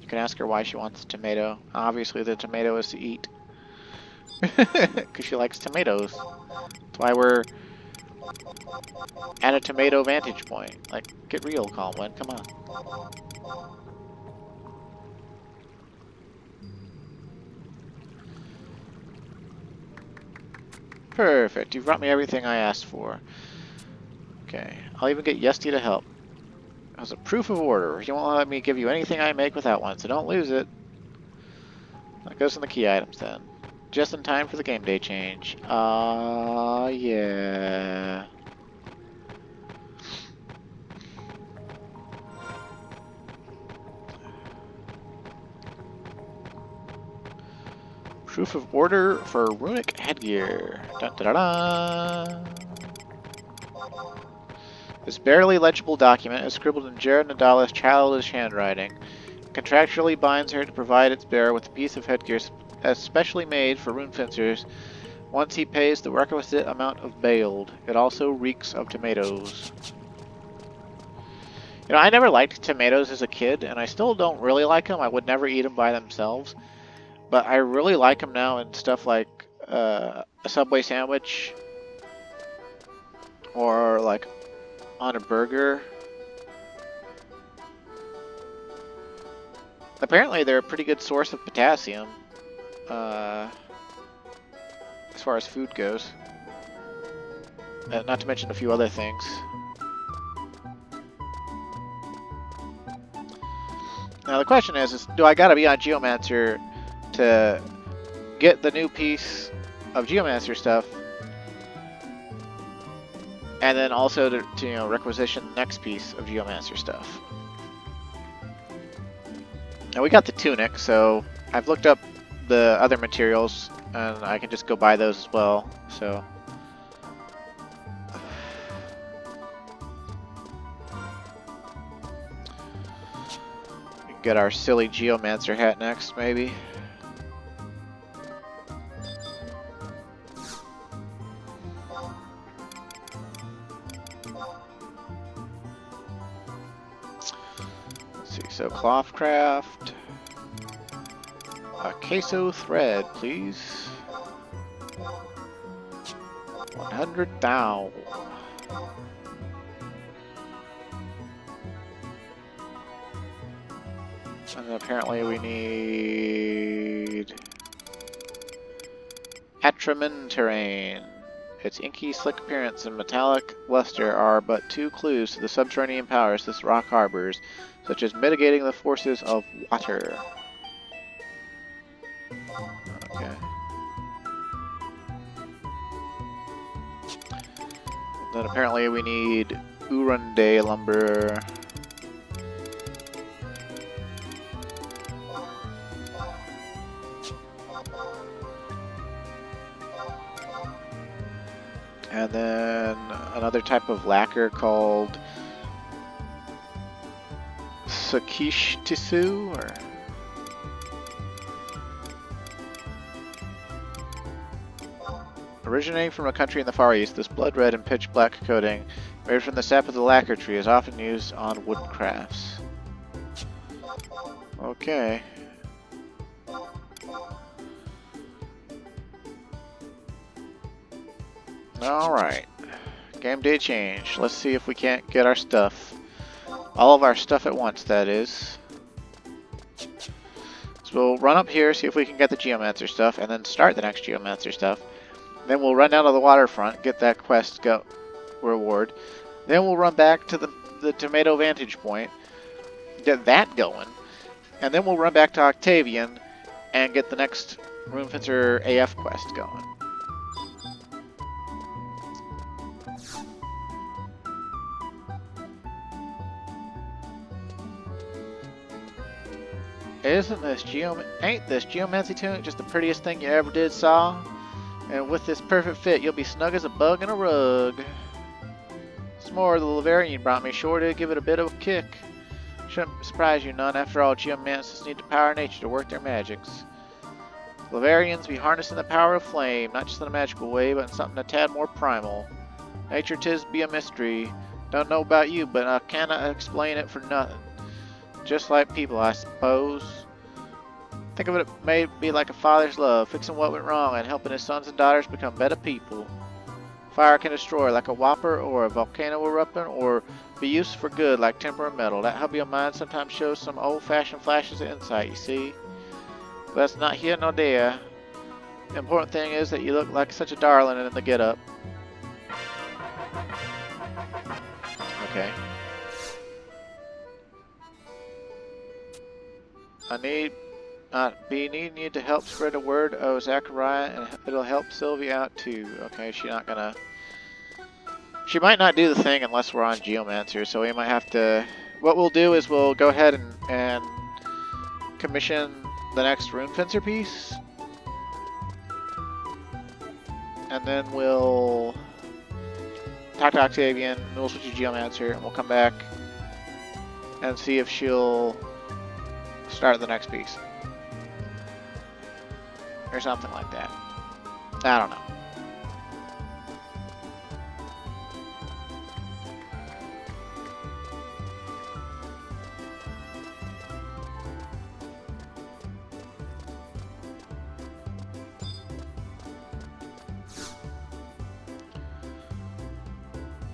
You can ask her why she wants a tomato. Obviously the tomato is to eat. Because she likes tomatoes. That's why we're at a tomato vantage point. Like, get real, Colwyn. Come on. Perfect. You've brought me everything I asked for. Okay. I'll even get Yesty to help. As a proof of order. You won't let me give you anything I make without one, so don't lose it. That goes in the key items then. Just in time for the game day change. Yeah. Proof of order for runic headgear. Dun, da, da, da. This barely legible document is scribbled in Jared Nadala's childish handwriting. It contractually binds her to provide its bearer with a piece of headgear especially made for rune fencers once he pays the requisite amount of baled. It also reeks of tomatoes. You know, I never liked tomatoes as a kid, and I still don't really like them. I would never eat them by themselves. But I really like them now in stuff like a Subway sandwich or like on a burger. Apparently they're a pretty good source of potassium as far as food goes. not to mention a few other things. Now the question is do I gotta be on Geomancer to get the new piece of Geomancer stuff, and then also to you know, requisition the next piece of Geomancer stuff? Now we got the tunic, so I've looked up the other materials, and I can just go buy those as well, so... we can get our silly Geomancer hat next, maybe. Let's see, so cloth craft. A queso thread, please. 100,000. And apparently we need Atraminterrain. Its inky, slick appearance and metallic luster are but two clues to the subterranean powers this rock harbors, such as mitigating the forces of water. Okay. And then apparently we need Urunde lumber. And then another type of lacquer called Sakish Tisu, or originating from a country in the Far East, this blood red and pitch black coating made from the sap of the lacquer tree is often used on wooden crafts. Okay. Alright. Game day change. Let's see if we can't get our stuff. All of our stuff at once, that is. So we'll run up here, see if we can get the Geomancer stuff, and then start the next Geomancer stuff. Then we'll run down to the waterfront, get that quest reward. Then we'll run back to the Tomato Vantage Point, get that going. And then we'll run back to Octavian and get the next Rune Fencer AF quest going. Ain't this geomancy tunic just the prettiest thing you ever did saw? And with this perfect fit, you'll be snug as a bug in a rug. It's more, the Laverian brought me sure to give it a bit of a kick. Shouldn't surprise you none, after all, geomancers need to power nature to work their magics. Laverians be harnessing the power of flame, not just in a magical way, but in something a tad more primal. Nature 'tis be a mystery. Don't know about you, but I cannot explain it for nothing. Just like people, I suppose. Think of it may be like a father's love, fixing what went wrong and helping his sons and daughters become better people. Fire can destroy like a whopper or a volcano erupting, or be used for good like temper metal. That hubby of mine sometimes shows some old-fashioned flashes of insight, you see. But that's not here nor there. The important thing is that you look like such a darling in the get-up. Okay. I be needing you to help spread the word, oh Zachariah, and it'll help Sylvia out too. Okay, she might not do the thing unless we're on Geomancer, so we might have to... What we'll do is we'll go ahead and commission the next Rune Fencer piece. And then we'll talk to Octavian, and we'll switch to Geomancer, and we'll come back and see if she'll start the next piece. Or something like that. I don't know.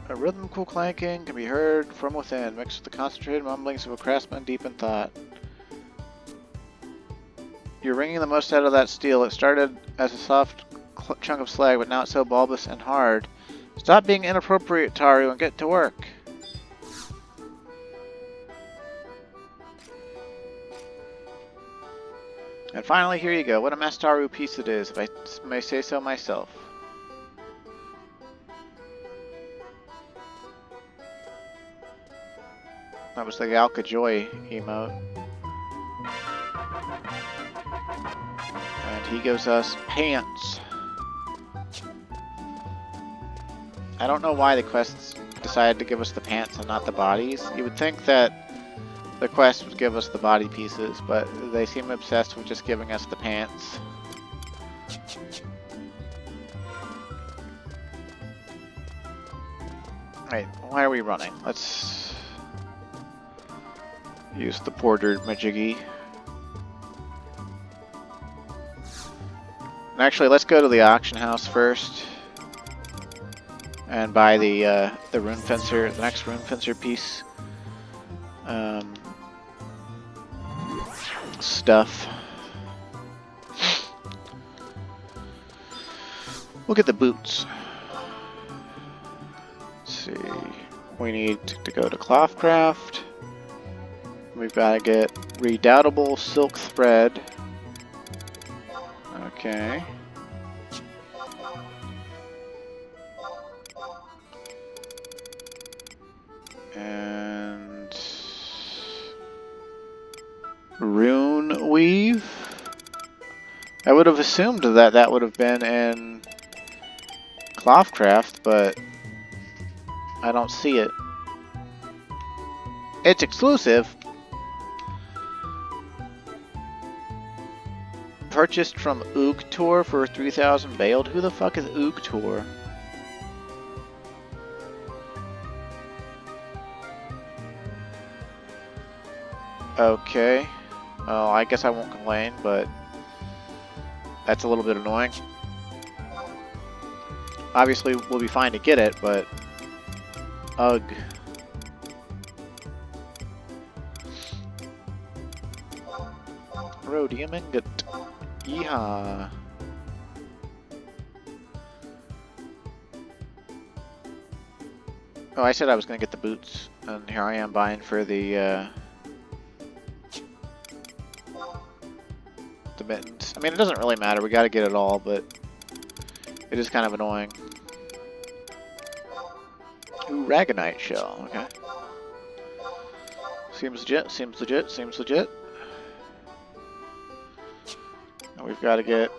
A rhythmical clanking can be heard from within, mixed with the concentrated mumblings of a craftsman deep in thought. You're wringing the most out of that steel. It started as a soft chunk of slag, but now it's so bulbous and hard. It's Stop being inappropriate, Taru, and get to work. And finally, here you go. What a Mastaru piece it is, if I may say so myself. That was the Galka Joy emote. And he gives us pants. I don't know why the quests decided to give us the pants and not the bodies. You would think that the quest would give us the body pieces, but they seem obsessed with just giving us the pants. Alright, why are we running? Let's use the porter Majiggy. And actually, let's go to the auction house first and buy the Rune Fencer, the next Rune Fencer piece. Stuff. We'll get the boots. Let's see. We need to go to Clothcraft. We've got to get Redoubtable Silk Thread. Okay. And Rune Weave. I would have assumed that that would have been in Clothcraft, but I don't see it. It's exclusive. Purchased from Oogtor for 3,000 bailed. Who the fuck is Oogtor? Okay. Well, I guess I won't complain, but that's a little bit annoying. Obviously, we'll be fine to get it, but ugh. Rhodium ingot. Yeehaw. Oh, I said I was going to get the boots, and here I am buying for the mittens. I mean, it doesn't really matter. We got to get it all, but it is kind of annoying. Ooh, Ragonite shell. Okay. Seems legit. Seems legit. Seems legit. And we've got to get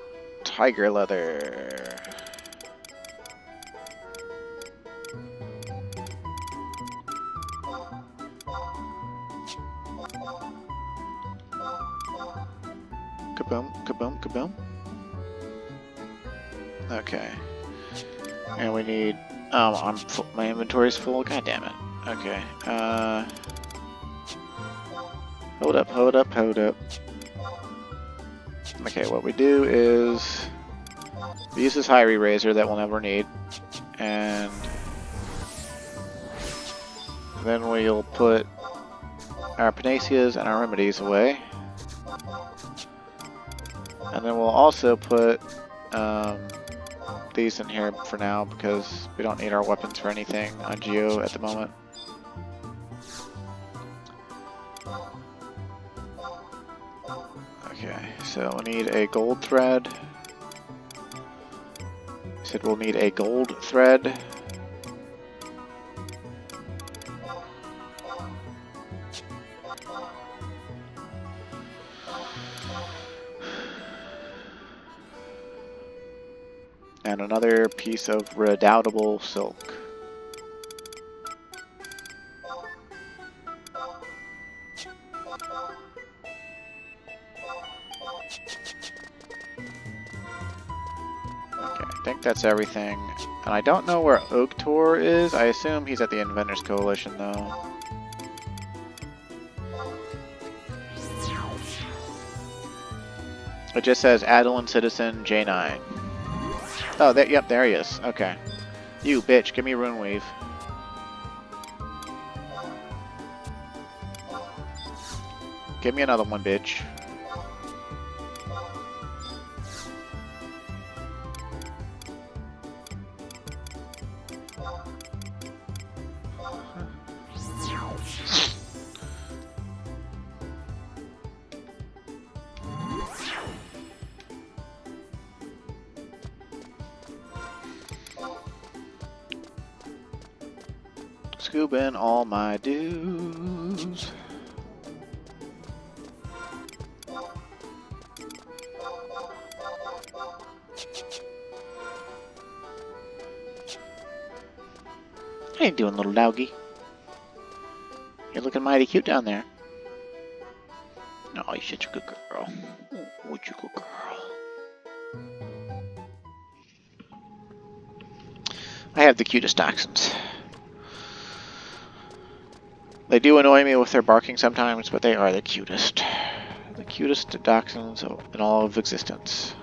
tiger leather. Kaboom, kaboom, kaboom. Okay. And we need... my inventory's full. God damn it. Okay. Hold up, hold up, hold up. Okay, what we do is... we use this Hyrie Razor that we'll never need. And... then we'll put our Panaceas and our Remedies away. And then we'll also put these in here for now because we don't need our weapons for anything on Geo at the moment. Okay, so we'll need a gold thread. I said we'll need a gold thread. And another piece of redoubtable silk. Okay, I think that's everything. And I don't know where Oogtor is. I assume he's at the Inventors Coalition, though. It just says Adeline Citizen J9. Oh, yep, there he is. Okay. You, bitch, give me Rune Weave. Give me another one, bitch. scooping all my dues. How you doing, little doggy? You're looking mighty cute down there. Oh, you're such a good girl. Oh, what you good girl. I have the cutest dachshunds. They do annoy me with their barking sometimes, but they are the cutest. The cutest dachshunds in all of existence.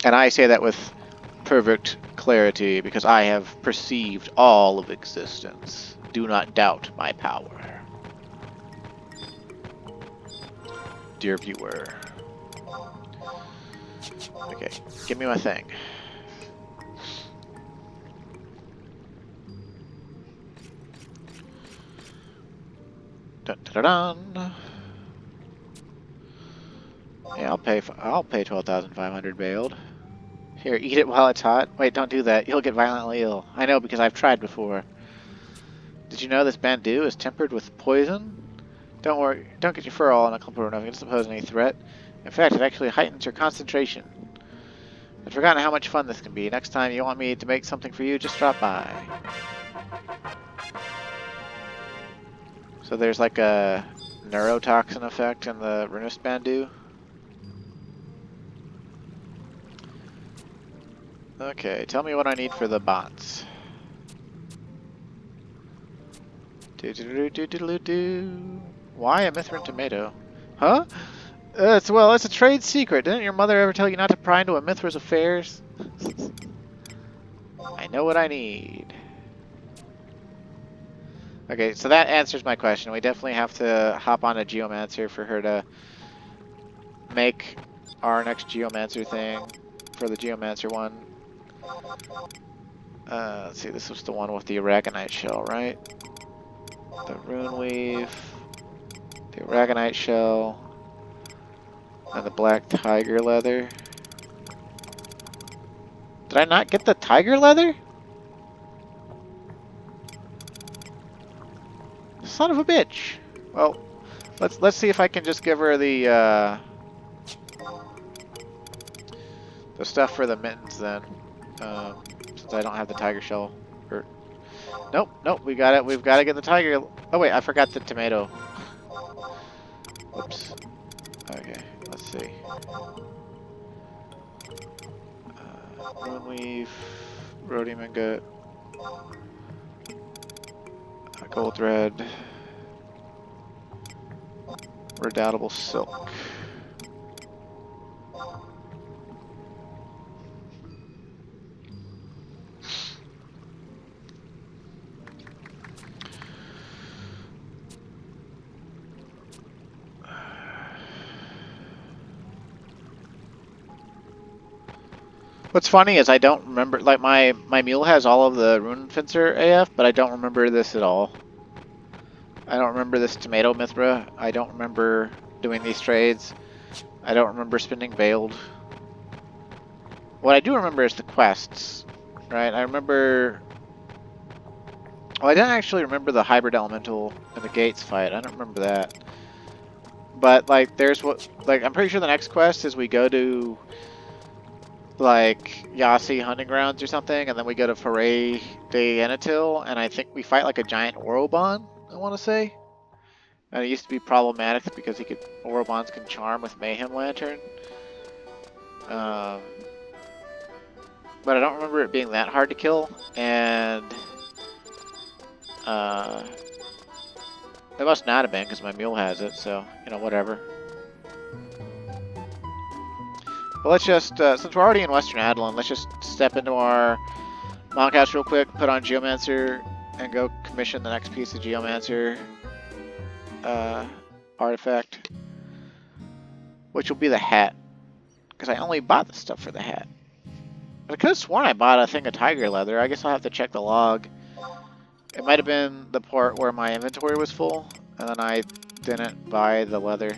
And I say that with perfect clarity because I have perceived all of existence. Do not doubt my power. Dear viewer. Okay, give me my thing. Dun, dun, dun, dun. Yeah, I'll pay 12,500 bailed. Here, eat it while it's hot. Wait, don't do that. You'll get violently ill. I know because I've tried before. Did you know this bandu is tempered with poison? Don't worry, don't get your fur all in a clump or nothing. It doesn't pose any threat. In fact, it actually heightens your concentration. I've forgotten how much fun this can be. Next time you want me to make something for you, just drop by. So there's like a neurotoxin effect in the Rune bandu. Okay, tell me what I need for the bots. Why a Mithrin tomato? Huh? It's a trade secret. Didn't your mother ever tell you not to pry into a Mithra's affairs? I know what I need. Okay, so that answers my question. We definitely have to hop on a Geomancer for her to make our next Geomancer thing for the Geomancer one. Let's see, this was the one with the Aragonite shell, right? The Rune Weave, the Aragonite shell, and the black tiger leather. Did I not get the tiger leather? Son of a bitch. Well, let's see if I can just give her the stuff for the mittens then. Since I don't have the tiger shell. Nope, we got it. We've got to get the tiger. Oh wait, I forgot the tomato. Whoops. Okay, let's see. Rune Weave, Rhodium Ingot, Gold Thread, Redoubtable Silk. What's funny is I don't remember, like my mule has all of the Rune Fencer AF, but I don't remember this at all. I don't remember this tomato Mithra. I don't remember doing these trades. I don't remember spending Veiled. What I do remember is the quests, right? I remember... Well, I didn't actually remember the Hybrid Elemental in the Gates fight. I don't remember that. But, like, there's what... Like, I'm pretty sure the next quest is we go to... like Yasi hunting grounds or something, and then we go to Foray de Anatil, and I think we fight like a giant Orobon, I want to say. And it used to be problematic because Orobons can charm with Mayhem Lantern. But I don't remember it being that hard to kill, and it must not have been because my mule has it, so, you know, whatever. But let's just, since we're already in Western Adeline, let's just step into our Monkhouse real quick, put on Geomancer, and go commission the next piece of Geomancer artifact, which will be the hat, because I only bought the stuff for the hat. But I could have sworn I bought a thing of tiger leather. I guess I'll have to check the log. It might have been the part where my inventory was full, and then I didn't buy the leather.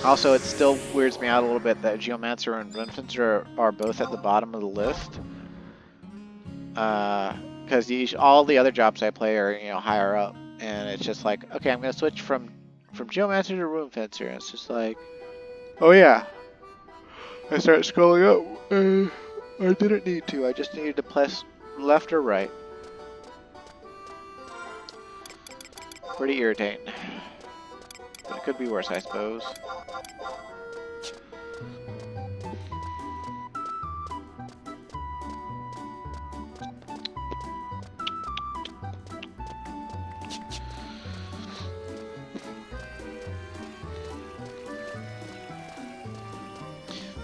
Also, it still weirds me out a little bit that Geomancer and Rune Fencer are both at the bottom of the list. Because all the other jobs I play are, you know, higher up, and it's just like, okay, I'm gonna switch from Geomancer to Rune Fencer, and it's just like, oh yeah, I start scrolling up. I didn't need to. I just needed to press left or right. Pretty irritating. But it could be worse, I suppose.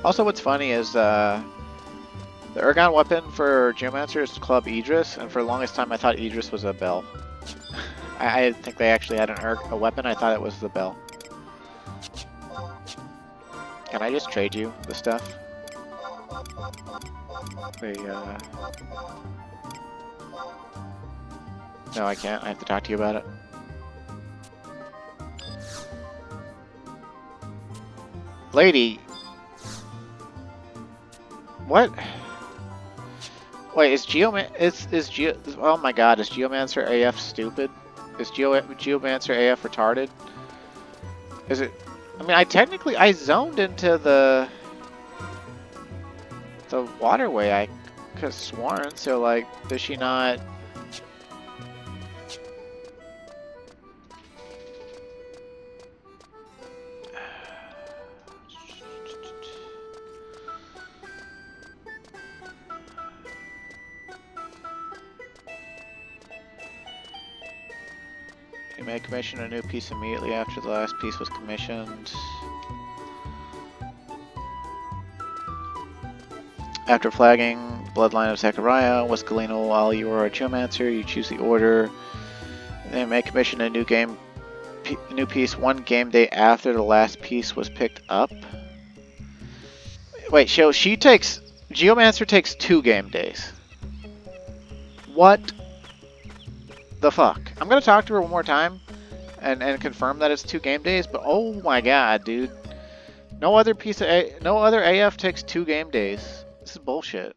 Also, what's funny is the Ergon weapon for Geomancer is Club Idris, and for the longest time I thought Idris was a bell. I didn't think they actually had a weapon, I thought it was the bell. Can I just trade you the stuff? No, I can't. I have to talk to you about it. Lady! What? Wait, is oh my god, is Geomancer AF stupid? Is Geomancer AF retarded? Is it? I mean, I zoned into the waterway. I could have sworn. So like, does she not? You may commission a new piece immediately after the last piece was commissioned. After flagging Bloodline of Zechariah, Wescalino, while you are a Geomancer, you choose the order. And then may commission a new piece one game day after the last piece was picked up. Wait, so Geomancer takes 2 game days. What the fuck? I'm gonna talk to her one more time and confirm that it's 2 game days, but oh my god, dude. No other AF takes 2 game days. This is bullshit.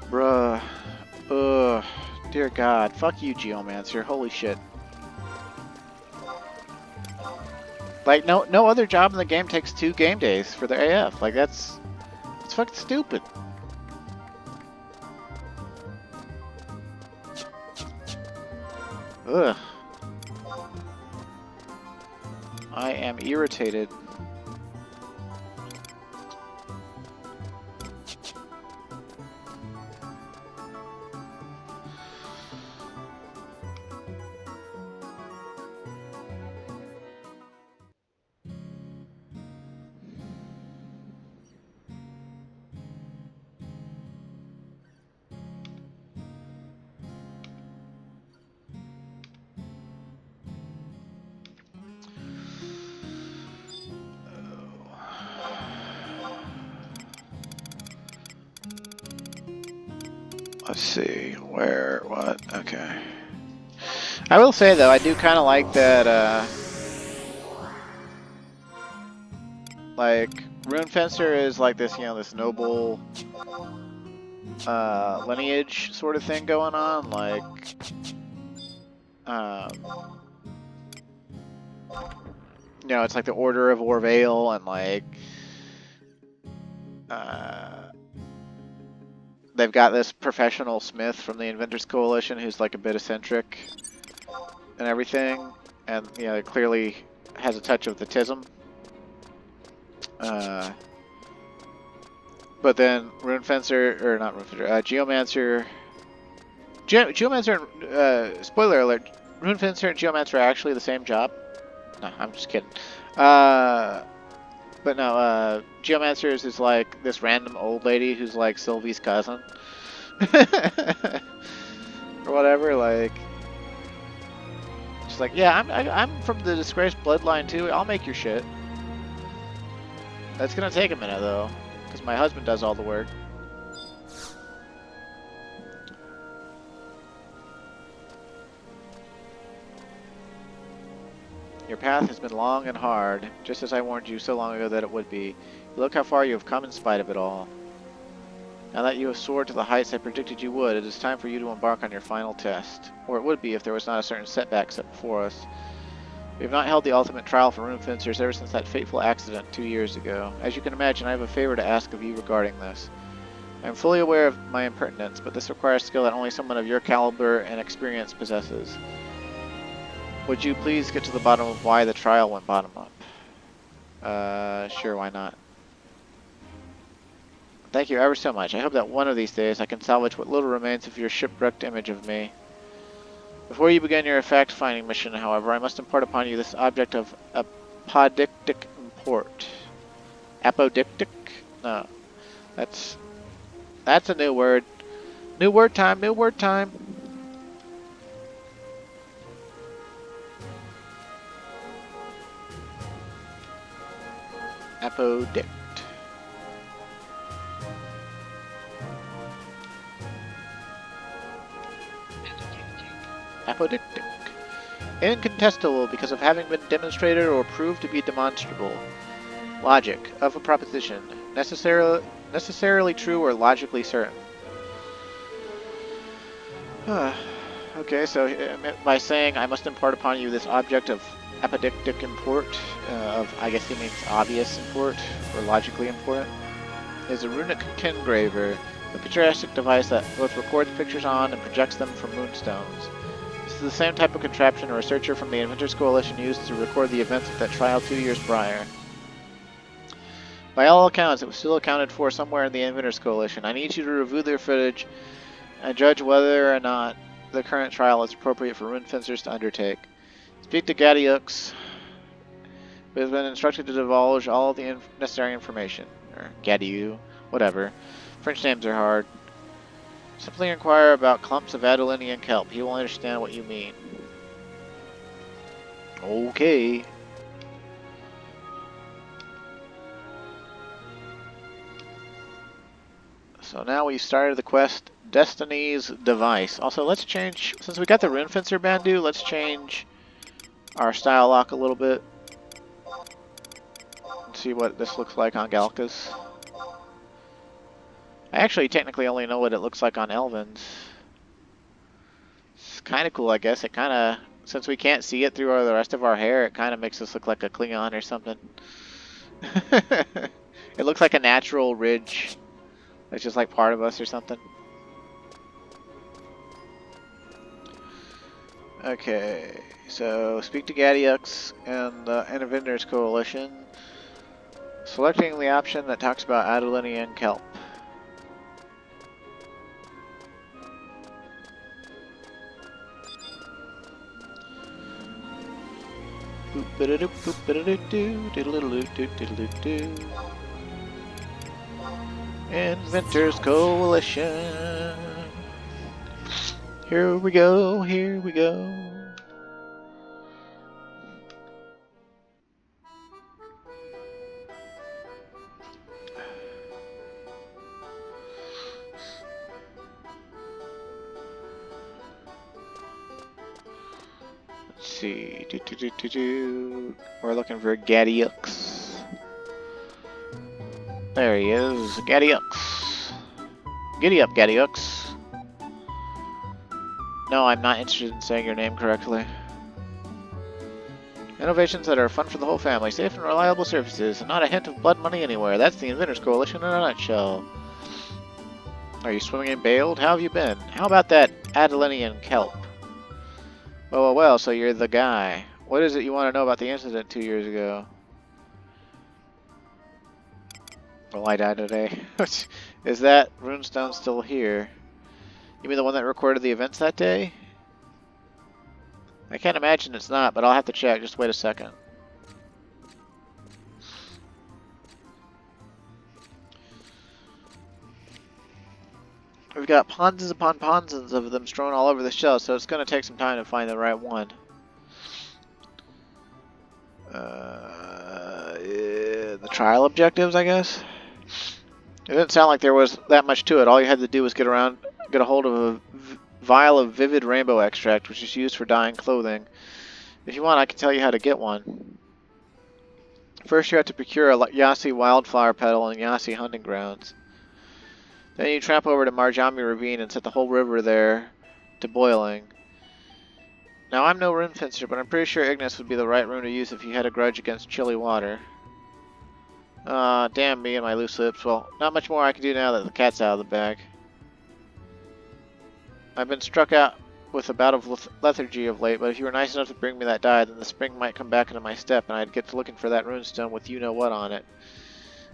Bruh, dear God, fuck you, Geomancer. Holy shit. Like, no other job in the game takes 2 game days for the AF. Like, it's fucking stupid. Ugh. I am irritated. Let's see, what, okay. I will say though, I do kind of like that, like, Rune Fencer is like this, you know, this noble, lineage sort of thing going on, like, you know, it's like the Order of Orvale, and like, they've got this professional smith from the Inventors Coalition who's like a bit eccentric and everything, and you know, it clearly has a touch of the tism. But But then Rune Fencer, or not Rune Fencer, Geomancer. Geomancer, spoiler alert, Rune Fencer and Geomancer are actually the same job. No, I'm just kidding. But no, Geomancers is like this random old lady who's like Sylvie's cousin. Or whatever, like. She's like, yeah, I'm from the disgraced bloodline too, I'll make your shit. That's gonna take a minute though, because my husband does all the work. Your path has been long and hard, just as I warned you so long ago that it would be. Look how far you have come in spite of it all. Now that you have soared to the heights I predicted you would, it is time for you to embark on your final test. Or it would be if there was not a certain setback set before us. We have not held the ultimate trial for Rune Fencers ever since that fateful accident 2 years ago. As you can imagine, I have a favor to ask of you regarding this. I am fully aware of my impertinence, but this requires skill that only someone of your caliber and experience possesses. Would you please get to the bottom of why the trial went bottom up? Sure, why not? Thank you ever so much. I hope that one of these days I can salvage what little remains of your shipwrecked image of me. Before you begin your fact-finding mission, however, I must impart upon you this object of apodictic import. Apodictic? No. That's a new word. New word time, new word time. Apodict. Apodictic. Incontestable because of having been demonstrated or proved to be demonstrable. Logic of a proposition. Necessarily true or logically certain. Okay, so by saying I must impart upon you this object of apodictic import, I guess he means obvious import, or logically important, is a runic kingraver, a picturesque device that both records pictures on and projects them from moonstones. This is the same type of contraption a researcher from the Inventors Coalition used to record the events of that trial 2 years prior. By all accounts, it was still accounted for somewhere in the Inventors Coalition. I need you to review their footage and judge whether or not the current trial is appropriate for Rune Fencers to undertake. Speak to Gadiux, who has been instructed to divulge all of the necessary information. Or Gadiu, whatever. French names are hard. Simply inquire about clumps of Adelinian kelp. He will understand what you mean. Okay. So now we started the quest, Destiny's Device. Also, let's change, since we got the Rune Fencer Bandu, let's change our style lock a little bit. Let's see what this looks like on Galcus. I actually technically only know what it looks like on Elvins. It's kind of cool, I guess. It kind of, since we can't see it through the rest of our hair, it kind of makes us look like a Klingon or something. It looks like a natural ridge. It's just like part of us or something. Okay, so speak to Gadiux and the Inventors Coalition. Selecting the option that talks about Adelinian kelp. Inventors Coalition. Here we go, here we go. Let's see. We're looking for Gadiux. There he is, Gadiux. Giddy up, Gadiux. No, I'm not interested in saying your name correctly. Innovations that are fun for the whole family, safe and reliable services, and not a hint of blood money anywhere. That's the Inventors Coalition in a nutshell. Are you swimming in bailed? How have you been? How about that Adelinian kelp? Well, so you're the guy. What is it you want to know about the incident 2 years ago? Well, I died today. Is that runestone still here? You mean the one that recorded the events that day? I can't imagine it's not, but I'll have to check. Just wait a second. We've got ponzons upon ponzons of them strewn all over the shell, so it's going to take some time to find the right one. The trial objectives, I guess? It didn't sound like there was that much to it. All you had to do was get a hold of a vial of vivid rainbow extract, which is used for dyeing clothing. If you want, I can tell you how to get one. First, you have to procure a Yasi wildflower petal in Yasi hunting grounds. Then you tramp over to Marjami Ravine and set the whole river there to boiling. Now, I'm no Rune Fencer, but I'm pretty sure Ignis would be the right rune to use if you had a grudge against chilly water. Damn me and my loose lips. Well, not much more I can do now that the cat's out of the bag. I've been struck out with a bout of lethargy of late, but if you were nice enough to bring me that dye, then the spring might come back into my step, and I'd get to looking for that runestone with you-know-what on it.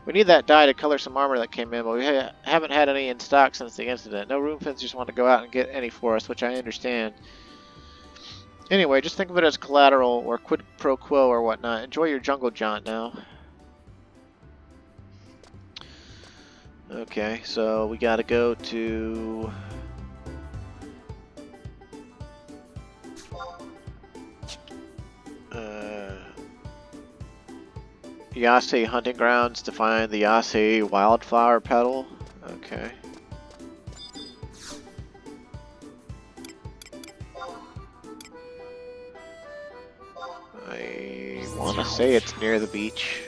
We need that dye to color some armor that came in, but we haven't had any in stock since the incident. No Rune Fencers want to go out and get any for us, which I understand. Anyway, just think of it as collateral or quid pro quo or whatnot. Enjoy your jungle jaunt now. Okay, so we gotta go to... Yasi hunting grounds to find the Yasi wildflower petal. Okay. I want to say it's near the beach.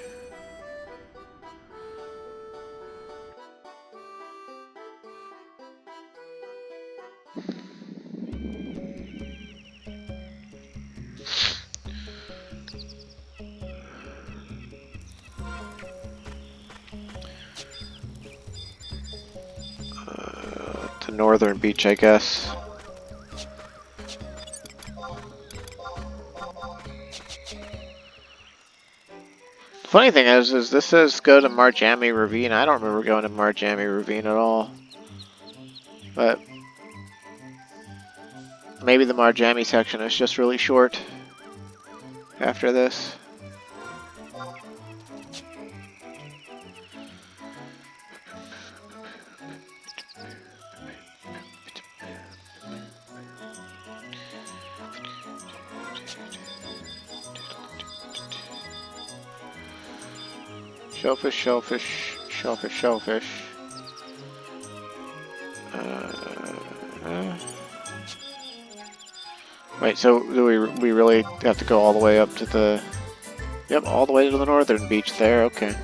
To northern beach, I guess. Funny thing is this says go to Marjami Ravine. I don't remember going to Marjami Ravine at all. But maybe the Marjami section is just really short after this. Shellfish, shellfish, shellfish, shellfish. Wait, so do we really have to go all the way up to the... Yep, all the way to the northern beach there, okay.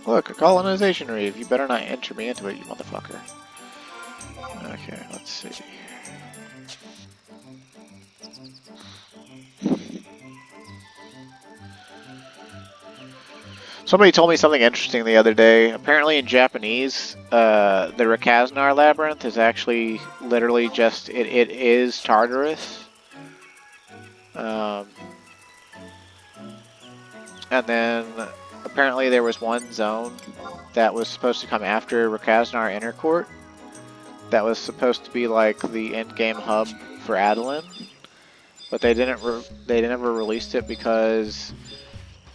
Look, a colonization reef. You better not enter me into it, you motherfucker. Okay, let's see. Somebody told me something interesting the other day. Apparently in Japanese, the Rakaznar labyrinth is actually literally just, it is Tartarus. And then apparently there was one zone that was supposed to come after Rakaznar Inner Court that was supposed to be like the end-game hub for Adeline, but they never released it because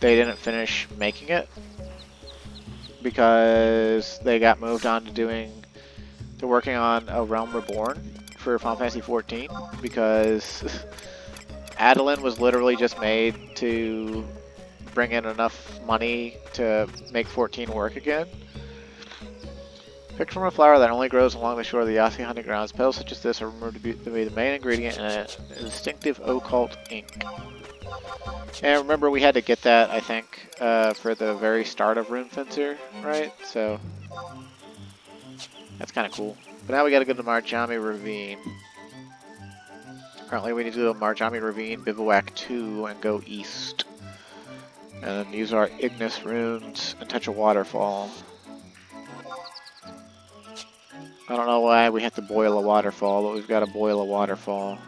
they didn't finish making it, because they got moved on to working on A Realm Reborn for Final Fantasy XIV, because Adeline was literally just made to bring in enough money to make 14 work again. Picked from a flower that only grows along the shore of the Yasi hunting grounds, petals such as this are rumored to be the main ingredient in a distinctive occult ink. And remember, we had to get that, I think, for the very start of Rune Fencer, right? So that's kind of cool. But now we got to go to Marjami Ravine. Apparently we need to go to Marjami Ravine, Bivouac 2, and go east. And then use our Ignis runes and touch a waterfall. I don't know why we have to boil a waterfall, but we've got to boil a waterfall.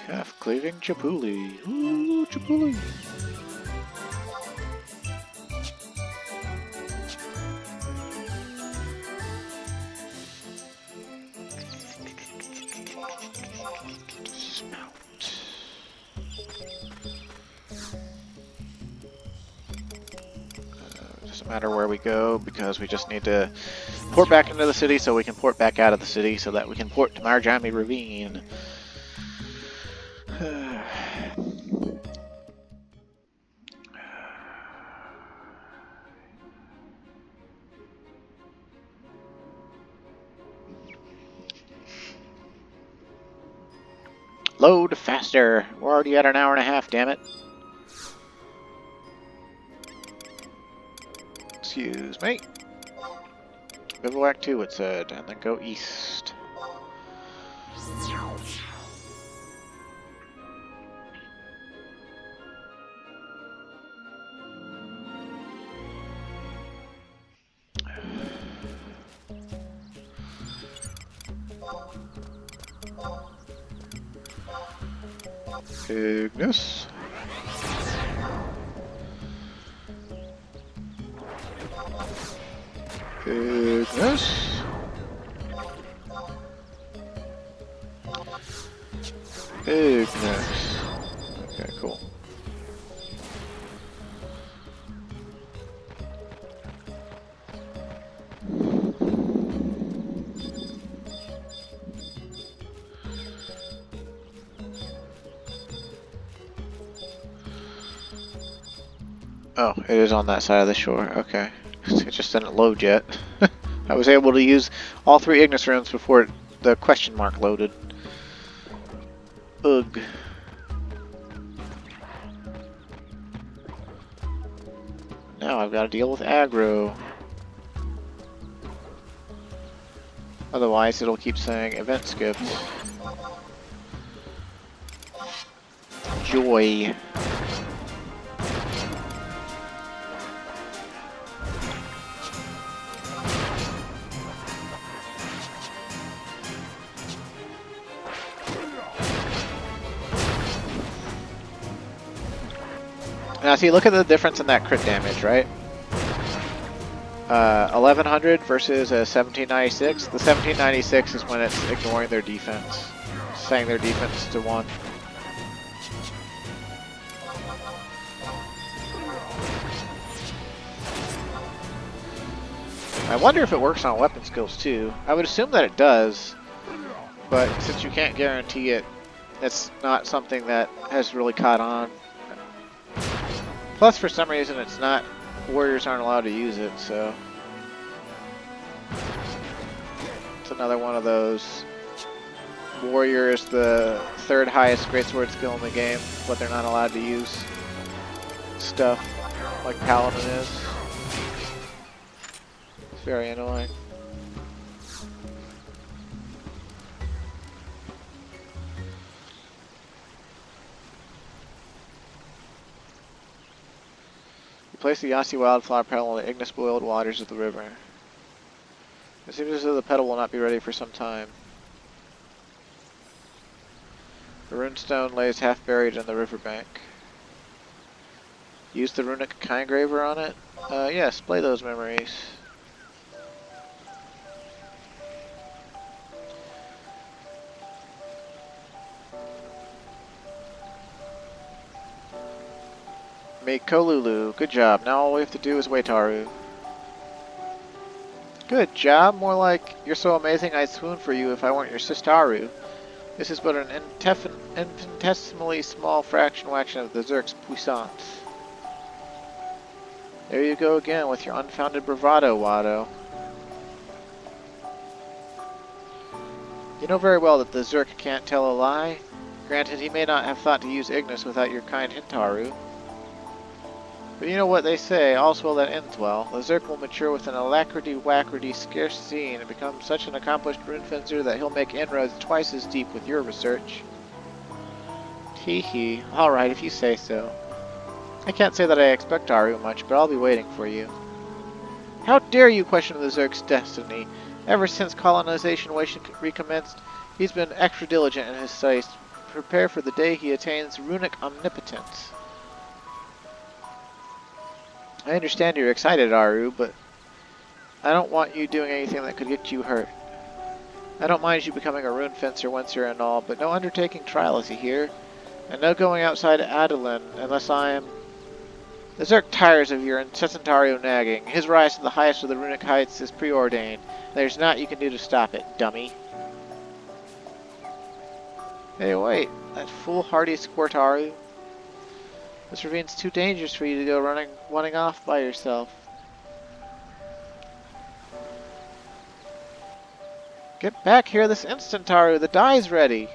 Calf cleaving Chapuli. Ooh, Chapuli. Doesn't matter where we go because we just need to port back into the city so we can port back out of the city so that we can port to Marjami Ravine. Load faster! We're already at an hour and a half, damn it. Excuse me. Bivouac 2, it said, and then go east. Ignis. Ignis. Ignis. Okay, cool. Oh, it is on that side of the shore. Okay. It just didn't load yet. I was able to use all 3 Ignis runes before the question mark loaded. Ugh. Now I've got to deal with aggro. Otherwise it'll keep saying event skipped. Joy. Now see, look at the difference in that crit damage, right? 1100 versus a 1796. The 1796 is when it's ignoring their defense. Saying their defense to 1. I wonder if it works on weapon skills too. I would assume that it does, but since you can't guarantee it, it's not something that has really caught on. Plus, for some reason, it's not, warriors aren't allowed to use it, so it's another one of those. Warrior is the 3rd highest greatsword skill in the game, but they're not allowed to use stuff like Paladin is. It's very annoying. Place the Yasi wildflower petal in the Ignis boiled waters of the river. It seems as though the petal will not be ready for some time. The runestone lays half buried in the riverbank. Use the runic engraver on it? Yes, play those memories. Make Kolulu. Good job. Now all we have to do is Waitaru. Good job. More like, you're so amazing I'd swoon for you if I weren't your Sistaru. This is but an infinitesimally small fraction of the Zerk's puissance. There you go again with your unfounded bravado, Watto. You know very well that the Zerk can't tell a lie. Granted, he may not have thought to use Ignis without your kind Hintaru. But you know what they say, all's well that ends well. The Zerk will mature with an alacrity-wackrity scarce seen and become such an accomplished rune fencer that he'll make inroads twice as deep with your research. Hee hee. Alright, if you say so. I can't say that I expect Aru much, but I'll be waiting for you. How dare you question the Zerk's destiny? Ever since colonization recommenced, he's been extra diligent in his studies to prepare for the day he attains runic omnipotence. I understand you're excited, Aru, but I don't want you doing anything that could get you hurt. I don't mind you becoming a rune fencer once you're in all, but no undertaking trial, you hear? And no going outside Adolin unless I am... The Zerk tires of your incessant Aru nagging. His rise to the highest of the runic heights is preordained. There's naught you can do to stop it, dummy. Hey, wait. That foolhardy Squirtaru. This ravine's too dangerous for you to go running off by yourself. Get back here this instant, Taru. The dye's ready.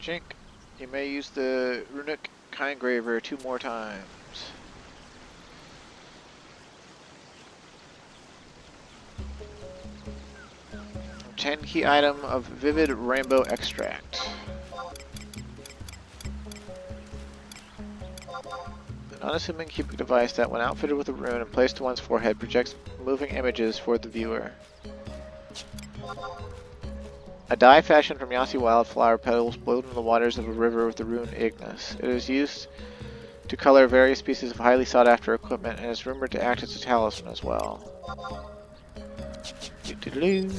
Chink, you may use the runic kindgraver 2 more times. 10 key item of vivid rainbow extract. An unassuming cubic device that, when outfitted with a rune and placed to one's forehead, projects moving images for the viewer. A dye fashioned from Yasi wildflower petals boiled in the waters of a river with the rune Ignis. It is used to color various pieces of highly sought after equipment and is rumored to act as a talisman as well. Doo-doo-doo.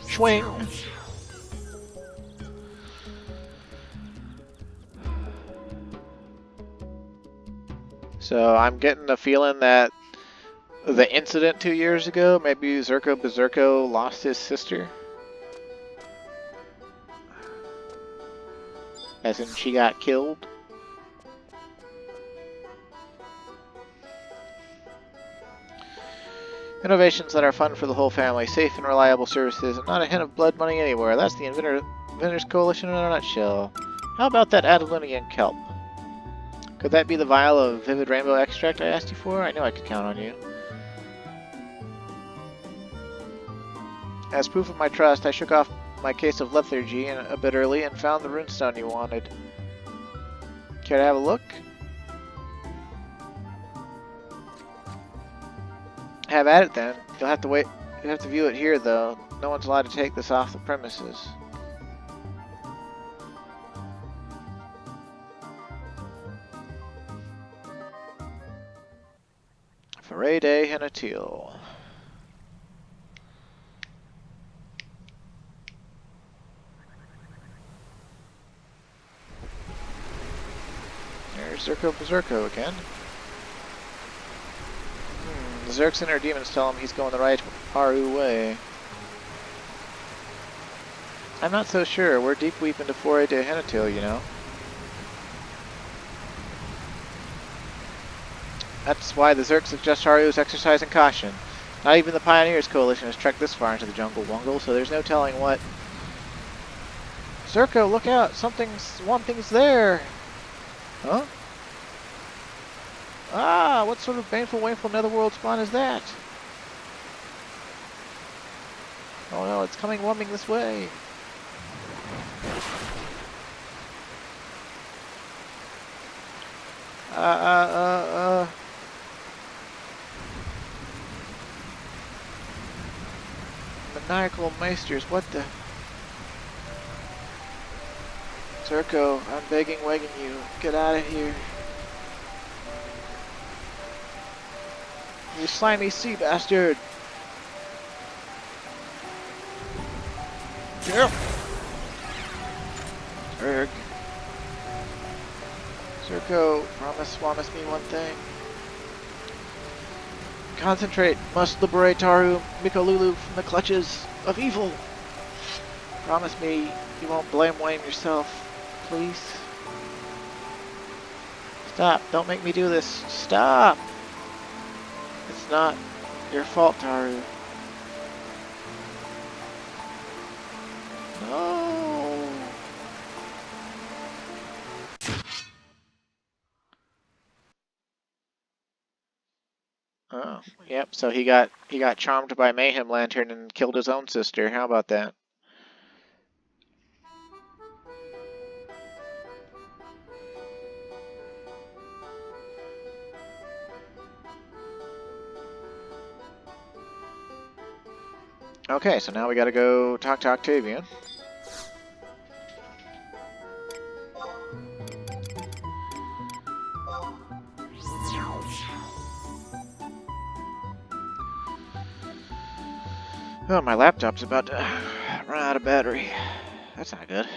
Swing! So I'm getting the feeling that the incident 2 years ago, maybe Zerko Berserko lost his sister. As in she got killed. Innovations that are fun for the whole family, safe and reliable services, and not a hint of blood money anywhere. That's the Inventors Coalition in a nutshell. How about that Adolinian kelp? Could that be the vial of vivid rainbow extract I asked you for? I know I could count on you. As proof of my trust, I shook off my case of lethargy a bit early and found the runestone you wanted. Care to have a look? Have at it then. You'll have to wait. You'll have to view it here, though. No one's allowed to take this off the premises. Foray Day Hennatil. There's Zerko Berserko again. The Zerk's inner demons tell him he's going the right Aru way. I'm not so sure. We're deep into Foray Day Hennatil, you know. That's why the Zerk suggest Haru's exercising caution. Not even the Pioneers Coalition has trekked this far into the jungle wungle, so there's no telling what... Zerko, look out! One thing's there! Huh? Ah, what sort of baneful netherworld spawn is that? Oh no, it's coming warming this way. Maniacal Meisters, what the... Zerko, I'm begging you, get out of here. You slimy sea bastard! Yeah. Zerk. Zerko, promise me one thing. Concentrate. Must liberate Taru Mikolulu from the clutches of evil. Promise me you won't blame yourself, please. Stop. Don't make me do this. Stop. not your fault, Taru. No. Oh, yep. So he got charmed by Mayhem Lantern and killed his own sister. How about that? Okay, so now we gotta go talk to Octavian. Oh, my laptop's about to run out of battery. That's not good.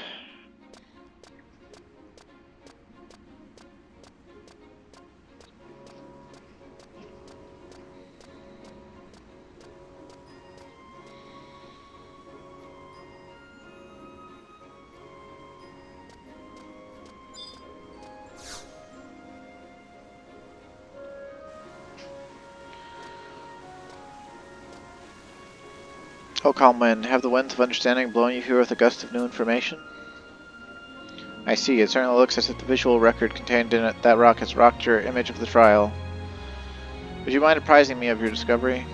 Oh, calm wind, have the winds of understanding blown you here with a gust of new information? I see, it certainly looks as if the visual record contained in it that rock has rocked your image of the trial. Would you mind apprising me of your discovery?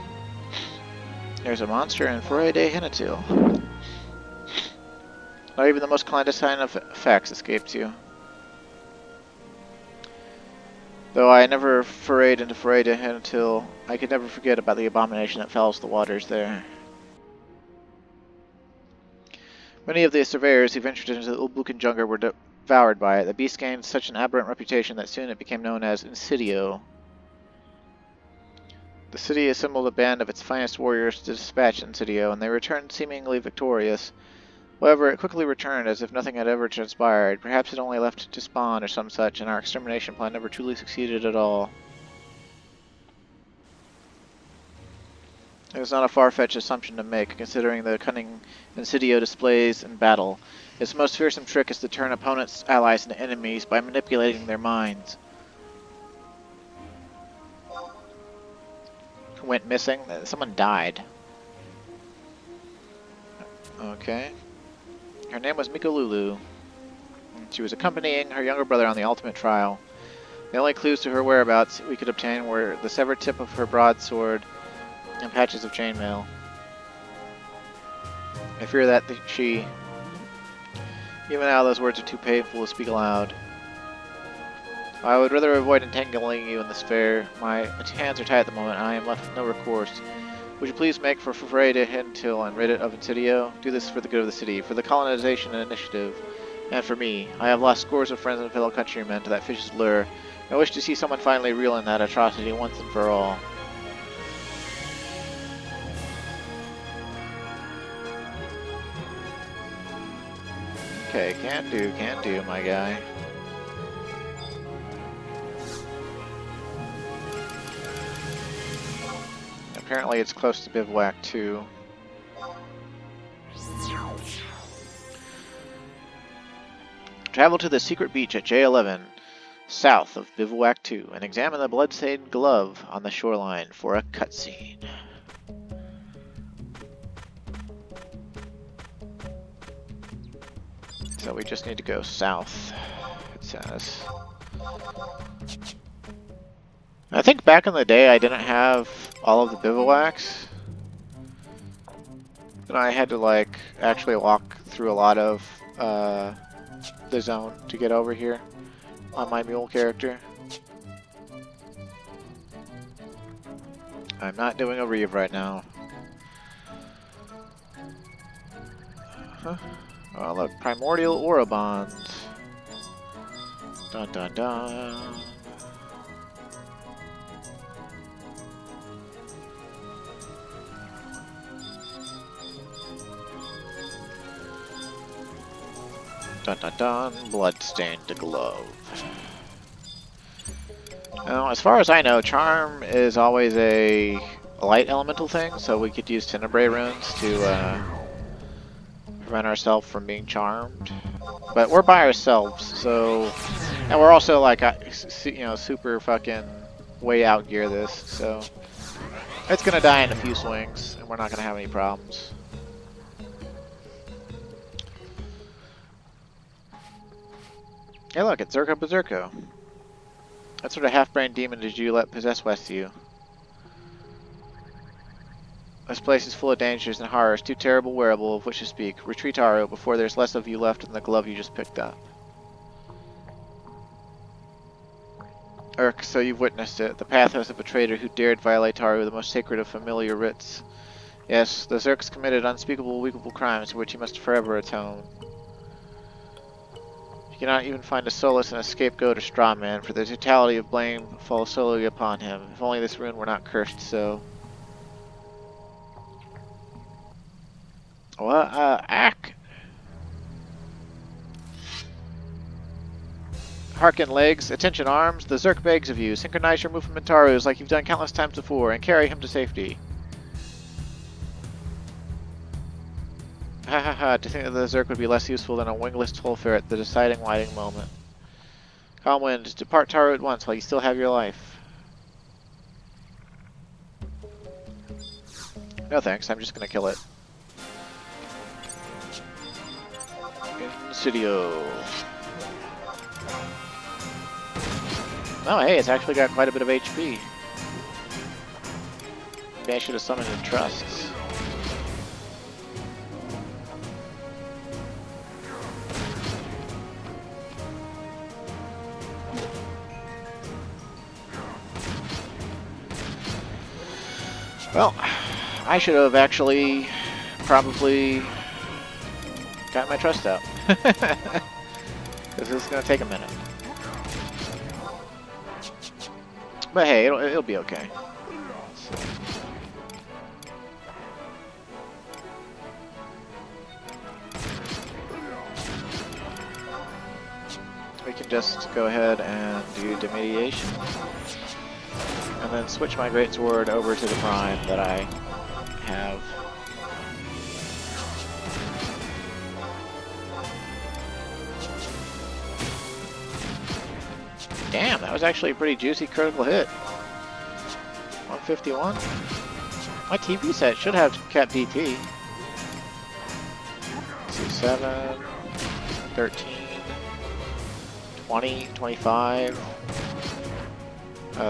There's a monster in Foray de Henitil. Not even the most clandestine of facts escapes you. Though I never forayed into Foray de Henitil, I could never forget about the abomination that fouls the waters there. Many of the surveyors who ventured into the Ulbukenjunga were devoured by it. The beast gained such an aberrant reputation that soon it became known as Insidio. The city assembled a band of its finest warriors to dispatch Insidio, and they returned seemingly victorious. However, it quickly returned as if nothing had ever transpired. Perhaps it only left to spawn or some such, and our extermination plan never truly succeeded at all. It was not a far-fetched assumption to make, considering the cunning Insidio displays in battle. Its most fearsome trick is to turn opponents' allies into enemies by manipulating their minds. Who went missing? Someone died. Okay. Her name was Mikolulu. She was accompanying her younger brother on the ultimate trial. The only clues to her whereabouts we could obtain were the severed tip of her broadsword and patches of chainmail. I fear that she... Even now, those words are too painful to speak aloud. I would rather avoid entangling you in this affair. My hands are tied at the moment, and I am left with no recourse. Would you please make for Foray de Henitil and rid it of Insidio? Do this for the good of the city, for the colonization and initiative, and for me. I have lost scores of friends and fellow countrymen to that fish's lure. I wish to see someone finally reel in that atrocity once and for all. Okay, can do, my guy. Apparently it's close to Bivouac 2. Travel to the secret beach at J11, south of Bivouac 2, and examine the blood-stained glove on the shoreline for a cutscene. So we just need to go south, it says. I think back in the day I didn't have all of the bivouacs. And I had to like actually walk through a lot of the zone to get over here on my mule character. I'm not doing a reeve right now. Oh look, primordial aura bonds. Dun dun dun. Dun dun dun, bloodstained glove. Now, as far as I know, charm is always a light elemental thing, so we could use Tenebrae runes to prevent ourselves from being charmed. But we're by ourselves, so, and we're also like, you know, super fucking way out gear this, so It's gonna die in a few swings, and we're not gonna have any problems. Hey look, it's Zerko Berserko. What sort of half-brain demon did you let possess Westview? This place is full of dangers and horrors, too terrible wearable of which to speak. Retreat, Aro, before there's less of you left than the glove you just picked up. Urk, so you've witnessed it. The pathos of a traitor who dared violate Taru, the most sacred of familiar writs. Yes, the Zerk's committed unspeakable, weakable crimes for which he must forever atone. You cannot even find a solace in a scapegoat or straw man, for the totality of blame falls solely upon him. If only this rune were not cursed so. What? Ack! Hearken, legs. Attention, arms. The Zerk begs of you. Synchronize your movement Tarus like you've done countless times before, and carry him to safety. Ha ha ha, to think that the Zerk would be less useful than a wingless Tolfair at the deciding lighting moment. Calm Wind, depart Taru at once while you still have your life. No thanks, I'm just gonna kill it. Insidio. Oh hey, it's actually got quite a bit of HP. Maybe I should have summoned the Trusts. Well, I should have actually probably got my trust out. Because this is going to take a minute. But hey, it'll be okay. So. We can just go ahead and do demediation. And then switch my greatsword over to the prime that I have. Damn, that was actually a pretty juicy critical hit. 151. My TV set should have kept DT. Let's see, 7, 13, 20, 25.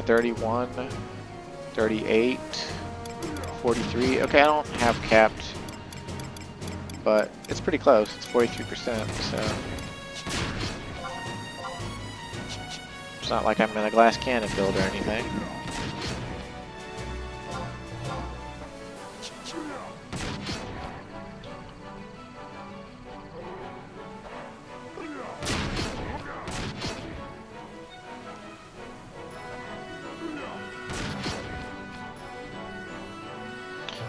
31, 38, 43. Okay, I don't have capped, but it's pretty close. It's 43%, so it's not like I'm in a glass cannon build or anything.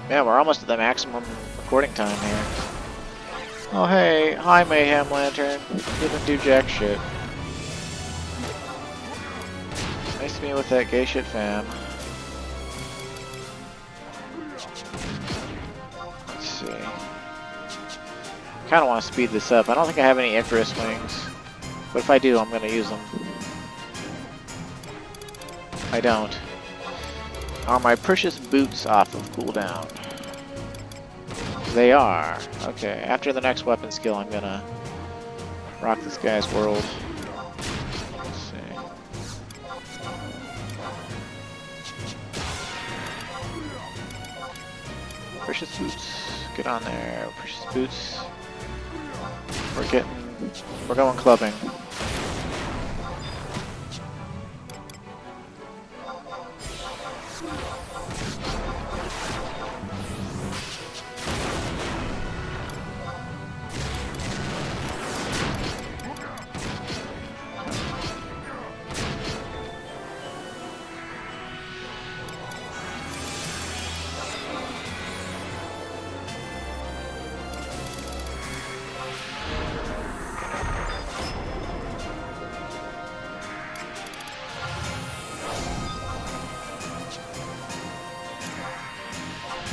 Yeah, we're almost at the maximum recording time here. Oh hey, hi Mayhem Lantern. Didn't do jack shit. Nice to meet with that gay shit fam. Let's see. Kinda wanna speed this up. I don't think I have any Icarus wings. But if I do, I'm gonna use them. I don't. Are my precious boots off of cooldown? They are. Okay, after the next weapon skill, I'm gonna rock this guy's world. Let's see. Precious boots. Get on there. Precious boots. We're going clubbing.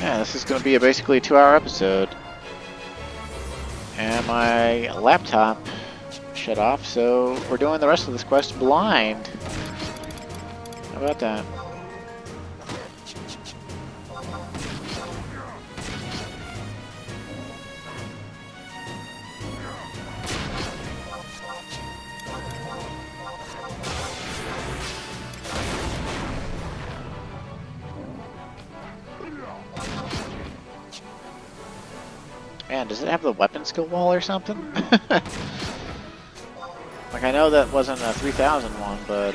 Yeah, this is going to be basically a 2-hour episode. And my laptop shut off, so we're doing the rest of this quest blind. How about that? Man, does it have the weapon skill wall or something? Like, I know that wasn't a 3000 one, but,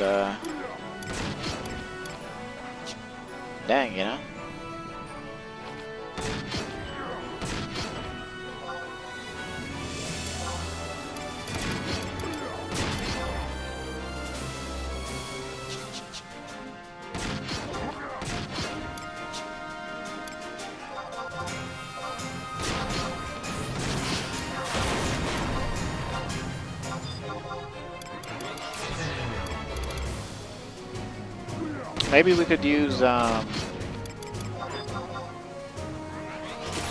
dang, you know? Maybe we could use,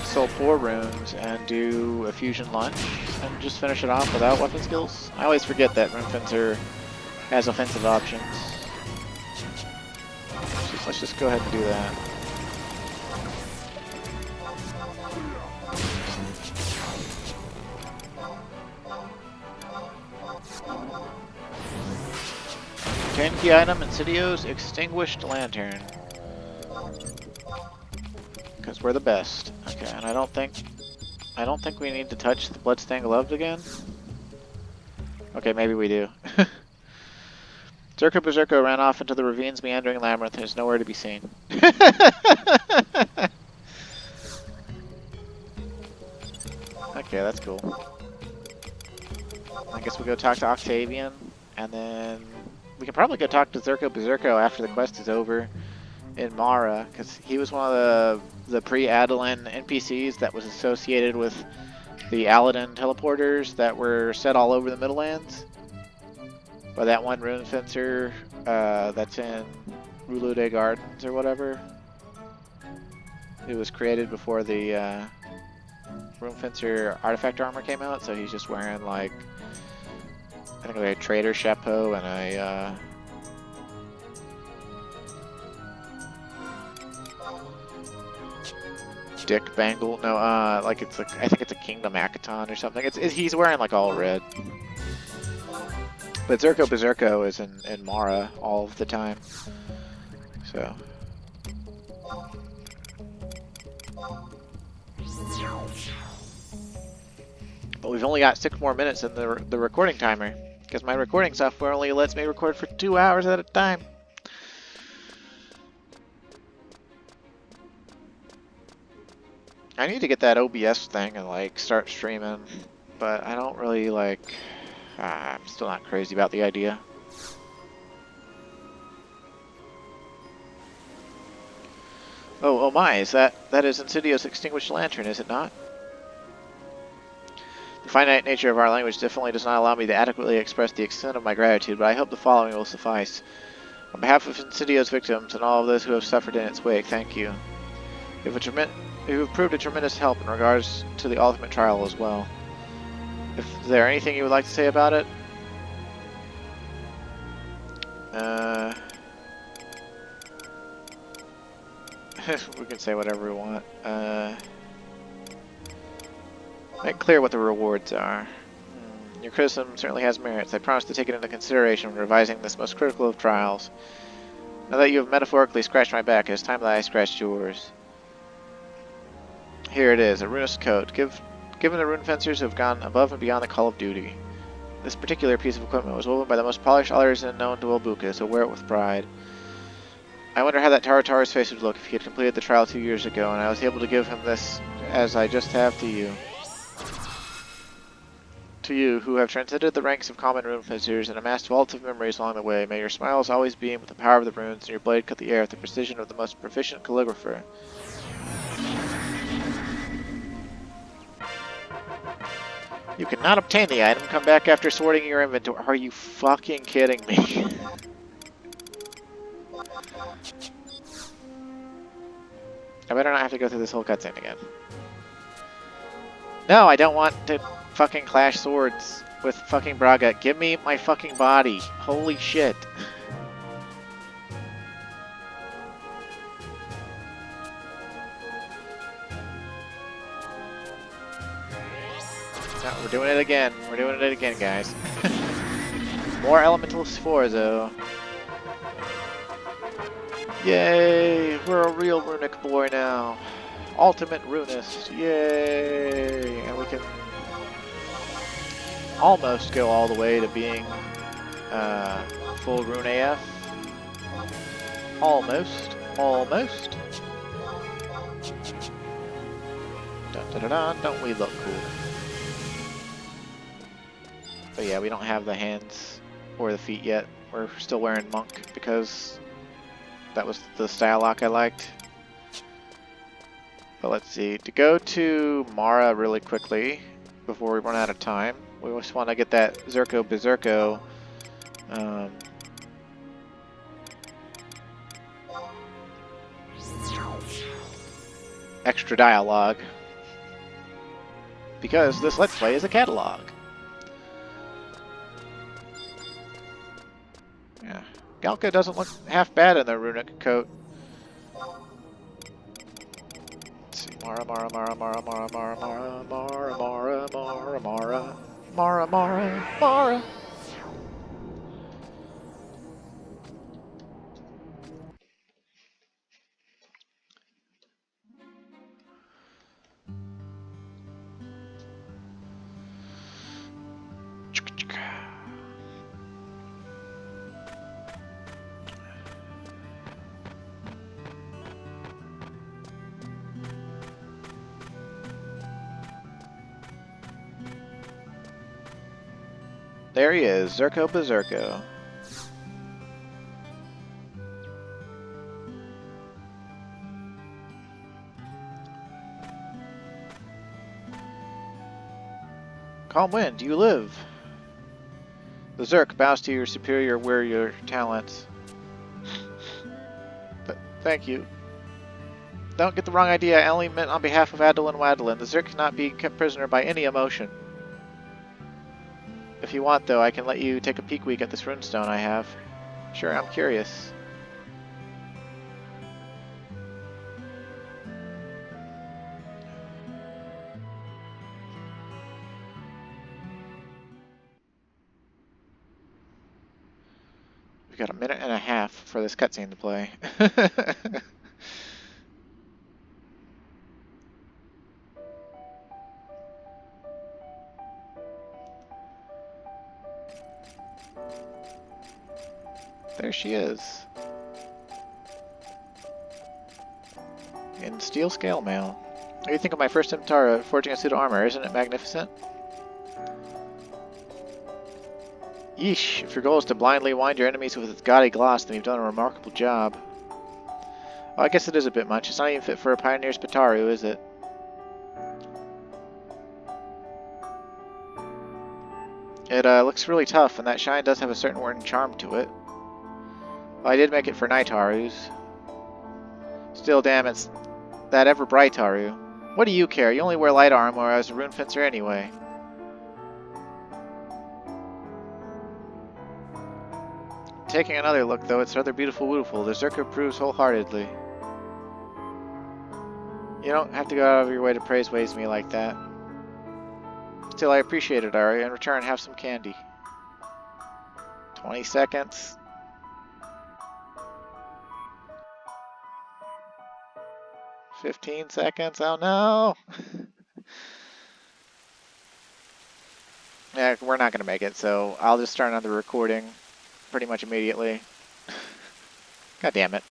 Soul 4 runes and do a fusion lunge and just finish it off without weapon skills. I always forget that Rune Fencer has offensive options. Let's just go ahead and do that. Chain key item, Insidio's Extinguished Lantern. Because we're the best. Okay, and I don't think we need to touch the bloodstained gloves again. Okay, maybe we do. Zerko Berserko ran off into the ravine's meandering labyrinth and is nowhere to be seen. Okay, that's cool. I guess we go talk to Octavian, and then we can probably go talk to Zerko Berserko after the quest is over in Mara, because he was one of the pre-Adelan NPCs that was associated with the Aladdin teleporters that were set all over the Middlelands. By that one Rune Fencer that's in Rulude Gardens or whatever. It was created before the Rune Fencer artifact armor came out, so he's just wearing like, I think like a trader chapeau and a dick bangle. No, like it's like, I think it's a Kingdom Akaton or something. He's wearing like all red. But Zerko Berserko is in Mara all of the time. So. But we've only got 6 more minutes in the recording timer, because my recording software only lets me record for 2 hours at a time. I need to get that OBS thing and like start streaming, but I don't really like. I'm still not crazy about the idea. Oh my! Is that is Insidio's Extinguished Lantern? Is it not? The finite nature of our language definitely does not allow me to adequately express the extent of my gratitude, but I hope the following will suffice. On behalf of Insidio's victims and all of those who have suffered in its wake, thank you. You have proved a tremendous help in regards to the ultimate trial as well. Is there anything you would like to say about it? We can say whatever we want. Make clear what the rewards are. Your criticism certainly has merits. I promise to take it into consideration when revising this most critical of trials. Now that you have metaphorically scratched my back, it is time that I scratched yours. Here it is, a runist coat. Given the rune fencers who have gone above and beyond the call of duty. This particular piece of equipment was woven by the most polished artisan known to Wolbuka, so wear it with pride. I wonder how that Tarataru's face would look if he had completed the trial 2 years ago, and I was able to give him this as I just have to you. To you, who have transcended the ranks of common rune fencers and amassed vaults of memories along the way, may your smiles always beam with the power of the runes, and your blade cut the air with the precision of the most proficient calligrapher. You cannot obtain the item. Come back after sorting your inventory. Are you fucking kidding me? I better not have to go through this whole cutscene again. No, I don't want to fucking clash swords with fucking Braga. Give me my fucking body. Holy shit. No, we're doing it again. We're doing it again, guys. More elemental Sforzo. Yay! We're a real runic boy now. Ultimate Runist. Yay! And we can almost go all the way to being full Rune AF. Almost. Almost. Dun, dun, dun, dun. Don't we look cool? But yeah, we don't have the hands or the feet yet. We're still wearing monk because that was the style lock I liked. But let's see. To go to Mara really quickly before we run out of time, we just want to get that Zerko Berserko extra dialogue. Because this Let's Play is a catalog. Yeah. Galka doesn't look half bad in their runic coat. Let's see. Mara, Mara, Mara, Mara, Mara, Mara, Mara, Mara, Mara, Mara, Mara, Mara, Mara, Mara. There he is, Zerko Berserko. Calm wind, you live. The Zerk bows to your superior warrior talents. But thank you. Don't get the wrong idea, I only meant on behalf of Adolin Wadolin. The Zerk cannot be kept prisoner by any emotion. If you want, though, I can let you take a peek week at this runestone I have. Sure, I'm curious. We've got a minute and a half for this cutscene to play. There she is. In steel scale mail. What do you think of my first inventory of forging a suit of armor? Isn't it magnificent? Yeesh, if your goal is to blindly wind your enemies with its gaudy gloss, then you've done a remarkable job. Well, I guess it is a bit much. It's not even fit for a pioneer's Pataru, is it? It looks really tough, and that shine does have a certain warning charm to it. Well, I did make it for Nightarus. Still, damn, it's that ever bright Taru. What do you care? You only wear light armor as a Rune Fencer anyway. Taking another look, though, it's rather beautiful. The Zerka proves wholeheartedly. You don't have to go out of your way to praise me like that. Still, I appreciate it, Ari. In return, have some candy. 20 seconds. 15 seconds. Oh no! Yeah, we're not going to make it, so I'll just start another recording pretty much immediately. God damn it.